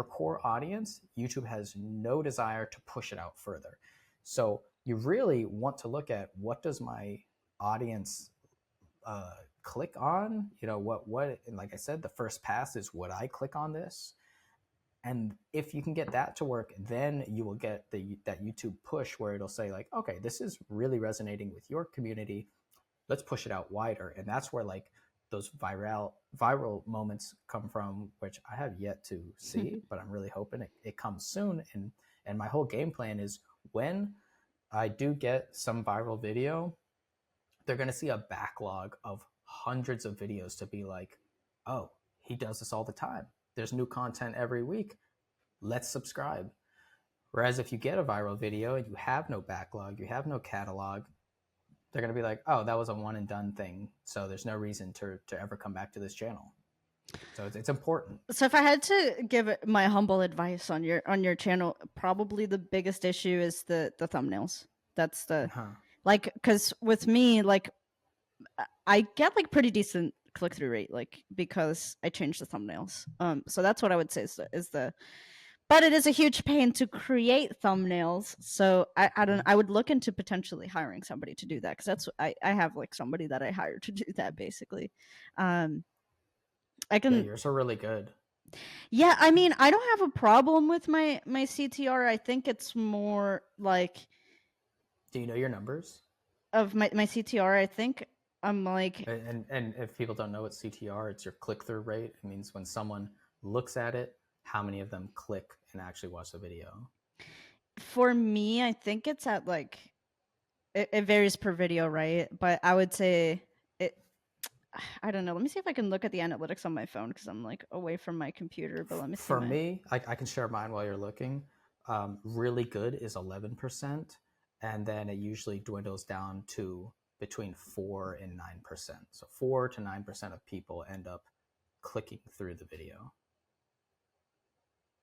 core audience, YouTube has no desire to push it out further. So you really want to look at what does my audience click on, what, and like I said, the first pass is, would I click on this? And if you can get that to work, then you will get that YouTube push where it'll say like, okay, this is really resonating with your community. Let's push it out wider. And that's where like those viral moments come from, which I have yet to see, but I'm really hoping it comes soon. And my whole game plan is, when I do get some viral video, they're going to see a backlog of hundreds of videos to be like, oh, he does this all the time. There's new content every week. Let's subscribe. Whereas if you get a viral video and you have no backlog, you have no catalog, they're going to be like, oh, that was a one and done thing. So there's no reason to ever come back to this channel. So it's important. So if I had to give my humble advice on your channel, probably the biggest issue is the thumbnails. That's the like, because with me, like, I get like pretty decent click-through rate, like, because I changed the thumbnails. So that's what I would say is the but it is a huge pain to create thumbnails. So I would look into potentially hiring somebody to do that, because that's I have like somebody that I hired to do that basically. I can. Yeah, yours are really good. Yeah, I mean, I don't have a problem with my CTR. I think it's more like, Do you know your numbers? of my CTR. I think I'm like, and if people don't know what CTR, it's your click-through rate. It means when someone looks at it, how many of them click and actually watch the video. for me, I think it's at like, it varies per video, right? But I would say it, I don't know. Let me see if I can look at the analytics on my phone, because I'm like away from my computer. But let me see. For me, I can share mine while you're looking. Really good is 11%, and then it usually dwindles down to between 4 and 9%. So 4 to 9% of people end up clicking through the video.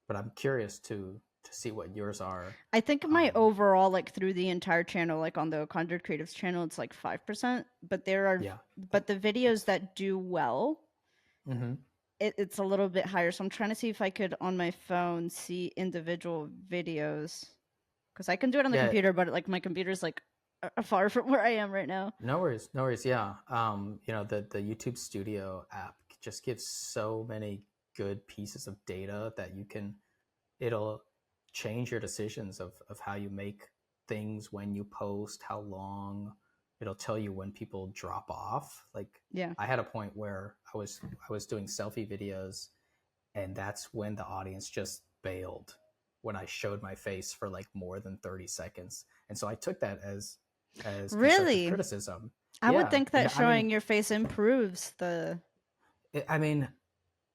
But I'm curious to see what yours are. I think my overall, like, through the entire channel, like on the Conjured Creatives channel, it's like 5%. But there are, but the videos that do well, it's a little bit higher. So I'm trying to see if I could on my phone see individual videos, because I can do it on the computer, but like my computer's like far from where I am right now. No worries. Yeah. The YouTube Studio app just gives so many good pieces of data that it'll change your decisions of how you make things, when you post, how long. It'll tell you when people drop off. Like, I had a point where I was doing selfie videos, and that's when the audience just bailed when I showed my face for like more than 30 seconds. And so I took that as really criticism. I would think that showing your face improves the.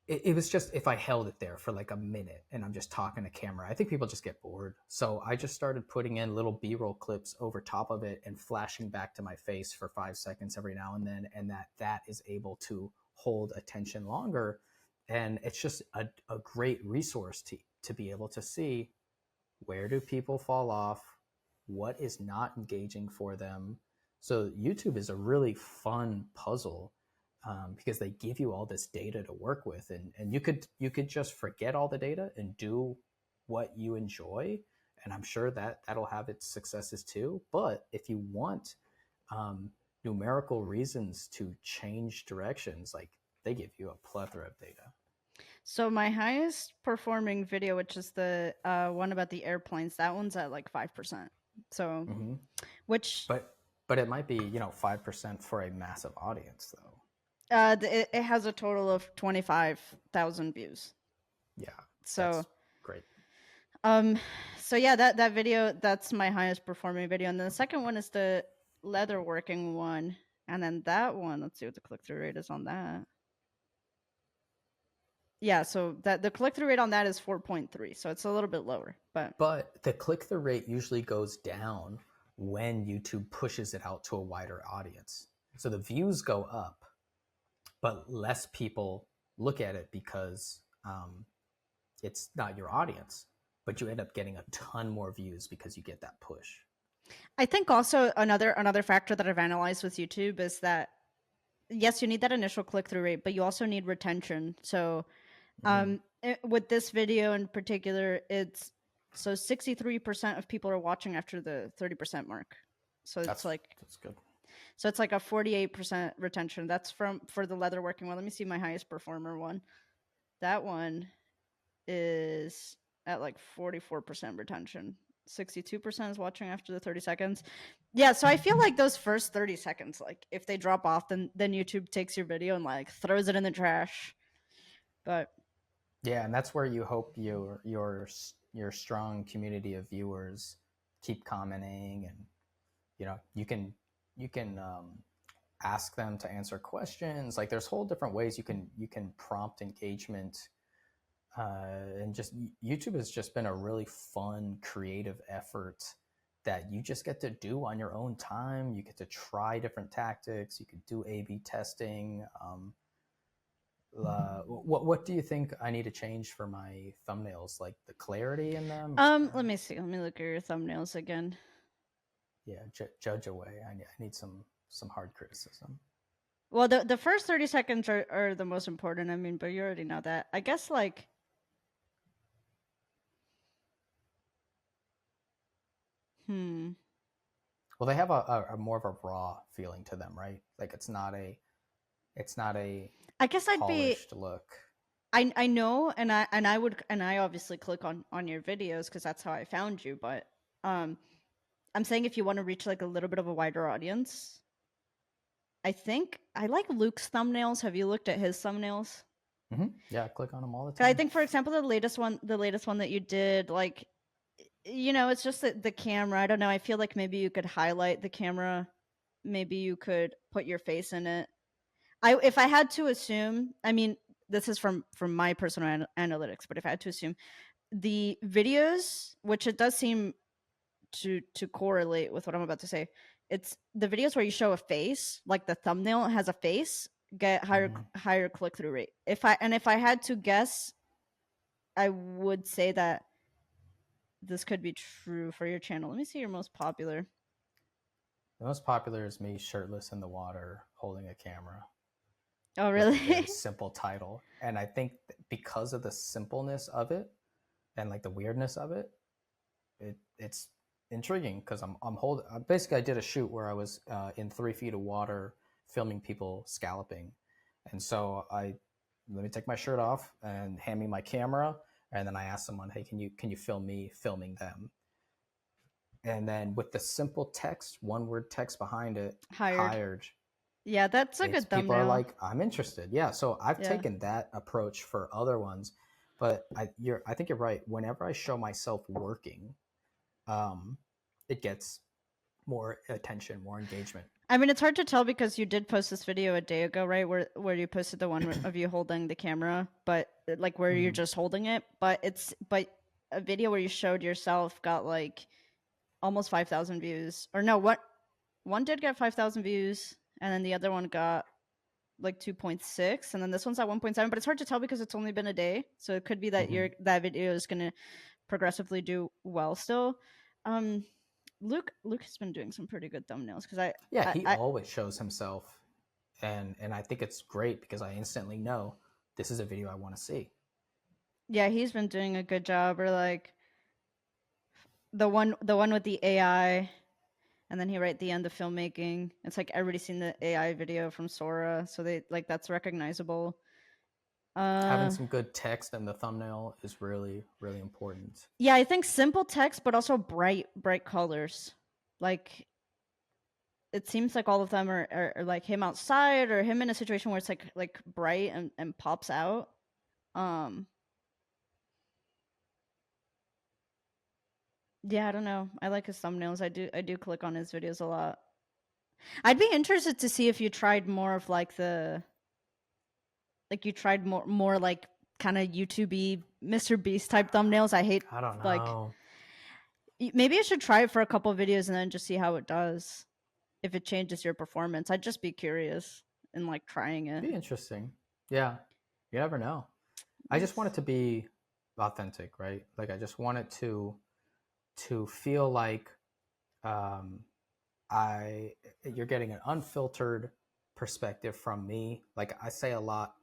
It was just, if I held it there for like a minute and I'm just talking to camera, I think people just get bored. So I just started putting in little B-roll clips over top of it and flashing back to my face for 5 seconds every now and then, and that is able to hold attention longer. And it's just a great resource to be able to see, where do people fall off, what is not engaging for them. So YouTube is a really fun puzzle, because they give you all this data to work with, and you could just forget all the data and do what you enjoy, and I'm sure that'll have its successes too. But if you want numerical reasons to change directions, like, they give you a plethora of data. So my highest performing video, which is the one about the airplanes, that one's at like 5%. So which but it might be 5% for a massive audience though. It has a total of 25,000 views. Yeah. So that's great. So yeah, that video, that's my highest performing video. And then the second one is the leatherworking one. And then that one, let's see what the click-through rate is on that. Yeah, so that the click-through rate on that is 4.3. So it's a little bit lower. But the click-through rate usually goes down when YouTube pushes it out to a wider audience. So the views go up, but less people look at it because it's not your audience, but you end up getting a ton more views because you get that push. I think also another factor that I've analyzed with YouTube is that, yes, you need that initial click-through rate, but you also need retention. So with this video in particular, it's so 63% of people are watching after the 30% mark. So it's like, that's good. So it's like a 48% retention. That's for the leatherworking one. Let me see my highest performer one. That one is at like 44% retention. 62% is watching after the 30 seconds. Yeah, so I feel like those first 30 seconds, like if they drop off, then YouTube takes your video and like throws it in the trash. But Yeah, and that's where you hope your strong community of viewers keep commenting, and you can ask them to answer questions. Like there's whole different ways you can prompt engagement, and just YouTube has just been a really fun creative effort that you just get to do on your own time. You get to try different tactics. You could do A/B testing. What do you think I need to change for my thumbnails? Like the clarity in them? let me see. Let me look at your thumbnails again. Yeah, judge away. I need some hard criticism. Well, the first 30 seconds are the most important. I mean, but you already know that. I guess like Well, they have a more of a raw feeling to them, right? Like it's not a I guess I'd be polished look. I know, and I obviously click on your videos because that's how I found you. But um, I'm saying if you want to reach like a little bit of a wider audience, I think I like Luke's thumbnails. Have you looked at his thumbnails? Yeah, I click on them all the 'Cause I time. think, for example, the latest one that you did, like, it's just the camera. I don't know. I feel like maybe you could highlight the camera. Maybe you could put your face in it. If I had to assume, I mean, this is from my personal analytics, but if I had to assume, the videos, which it does seem to correlate with what I'm about to say, it's the videos where you show a face, like the thumbnail has a face, get higher click through rate. If I had to guess, I would say that this could be true for your channel. Let me see your most popular. The most popular is me shirtless in the water holding a camera Oh, with a very really? simple title. And I think because of the simpleness of it and like the weirdness of it, it's intriguing because I'm holding. Basically, I did a shoot where I was in 3 feet of water filming people scalloping, and so I let me take my shirt off and hand me my camera, and then I asked someone, "Hey, can you film me filming them?" And then with the simple text, one word text behind it, Hired. hired. Yeah, that's a It's good people are thumbnail. like, I'm interested. Yeah, so I've Yeah. taken that approach for other ones, but I think you're right. Whenever I show myself working, um, it gets more attention, more engagement. I mean, it's hard to tell because you did post this video a day ago, right? Where you posted the one of you holding the camera, but like where you're just holding it. But a video where you showed yourself got like almost 5,000 views. Or no, what one did get 5,000 views, and then the other one got like 2.6, and then this one's at 1.7. But it's hard to tell because it's only been a day, so it could be that that video is gonna progressively do well still. Um, Luke has been doing some pretty good thumbnails because Yeah, he always shows himself, and I think it's great because I instantly know this is a video I want to see. yeah, he's been doing a good job. Or like the one with the AI, and then he right at the end the filmmaking. It's like everybody's seen the AI video from Sora, so they like that's recognizable. Having some good text in the thumbnail is really, really important. Yeah, I think simple text, but also bright colors. Like it seems like all of them are like him outside or him in a situation where it's like bright and pops out. Um, yeah, I don't know. I like his thumbnails. I do click on his videos a lot. I'd be interested to see if you tried more of like you tried more like kind of YouTubey Mr. Beast type thumbnails. I hate I don't like know. maybe I should try it for a couple videos and then just see how it does. If it changes your performance, I'd just be curious in like trying it. Be interesting. Yeah, you never know. I just want it to be authentic, right? Like I just want it to feel like um, I you're getting an unfiltered perspective from me. Like I say a lot,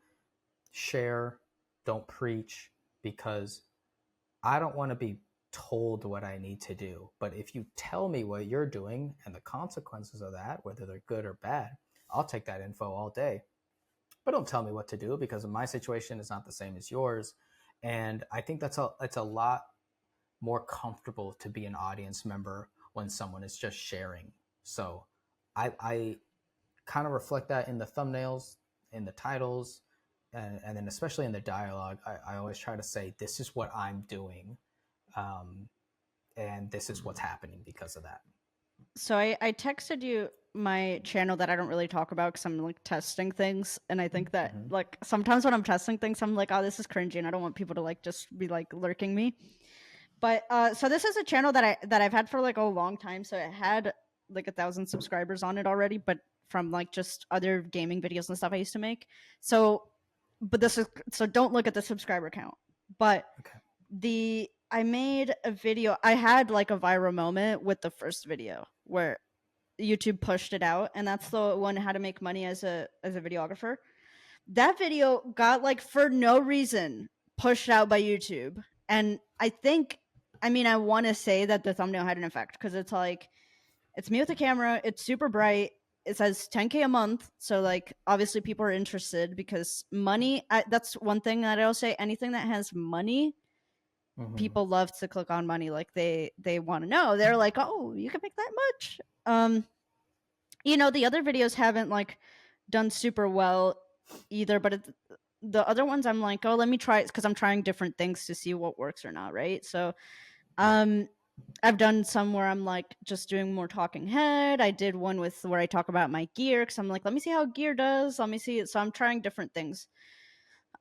share, don't preach, because I don't want to be told what I need to do. But if you tell me what you're doing and the consequences of that, whether they're good or bad, I'll take that info all day. But don't tell me what to do, because my situation is not the same as yours. And I think that's a lot more comfortable to be an audience member when someone is just sharing. So I kind of reflect that in the thumbnails, in the titles, and then especially in the dialogue. I always try to say, this is what I'm doing, um, and this is what's happening because of that. So I texted you my channel that I don't really talk about because I'm like testing things, and I think that Mm-hmm. like sometimes when I'm testing things, I'm like, oh, this is cringy, and I don't want people to like just be like lurking me. But so this is a channel that I've had for like a long time. So it had like 1,000 subscribers on it already, but from like just other gaming videos and stuff I used to make. So, but this is so don't look at the subscriber count. But Okay. I made a video. I had like a viral moment with the first video where YouTube pushed it out, and that's the one how to make money as a videographer. That video got like for no reason pushed out by YouTube. And I think I mean I want to say that the thumbnail had an effect because it's like it's me with a camera, it's super bright, it says 10K a month, so like obviously people are interested because money that's one thing that I'll say, anything that has money, Mm-hmm. people love to click on money, like they want to know. They're like, "Oh, you can make that much." The other videos haven't like done super well either, but the other ones I'm like, oh, let me try it because I'm trying different things to see what works or not, right? So, Yeah. um, I've done some where I'm like just doing more talking head. I did one with where I talk about my gear because I'm like, let me see how gear does. Let me see it. So I'm trying different things.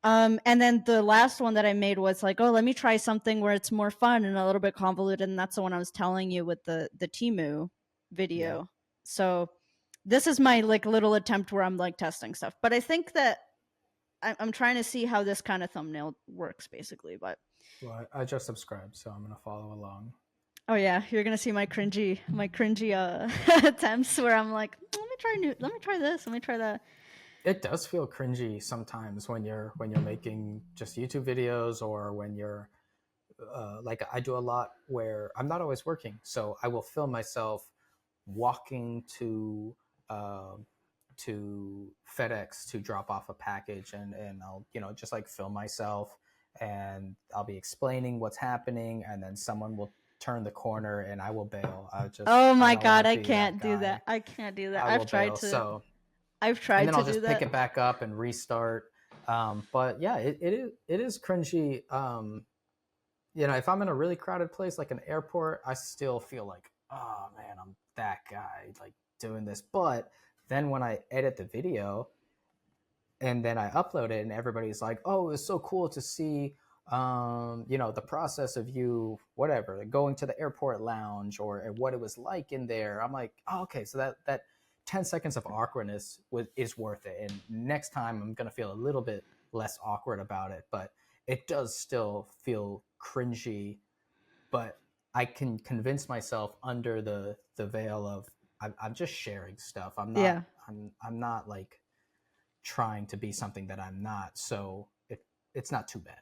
And then the last one that I made was like, oh, let me try something where it's more fun and a little bit convoluted, and that's the one I was telling you with the Timu Yeah. video. So this is my like little attempt where I'm like testing stuff, but I think that I'm trying to see how this kind of thumbnail works, basically. But Well, I just subscribed, so I'm gonna follow along. oh yeah, you're gonna see my cringy attempts where I'm like, let me try this, let me try that. It does feel cringy sometimes when you're making just YouTube videos, or when you're like, I do a lot where I'm not always working, so I will film myself walking uh, to FedEx to drop off a package, and I'll, just like film myself, and I'll be explaining what's happening, and then someone will turn the corner and I will bail. Oh I my don't want god, to I be that can't do guy. that. I can't do that. I will bail. So, I've and tried then to I'll do just pick that. it back up and restart. But yeah, it is cringy. If I'm in a really crowded place like an airport, I still feel like, oh man, I'm that guy like doing this. But then when I edit the video and then I upload it, and everybody's like, oh, it's so cool to see, the process of you, whatever, like going to the airport lounge, or what it was like in there. I'm like, oh, okay, so that 10 seconds of awkwardness is worth it. And next time I'm going to feel a little bit less awkward about it, but it does still feel cringy. But I can convince myself under the veil of, I'm just sharing stuff. Yeah. I'm not like trying to be something that I'm not. So it's not too bad.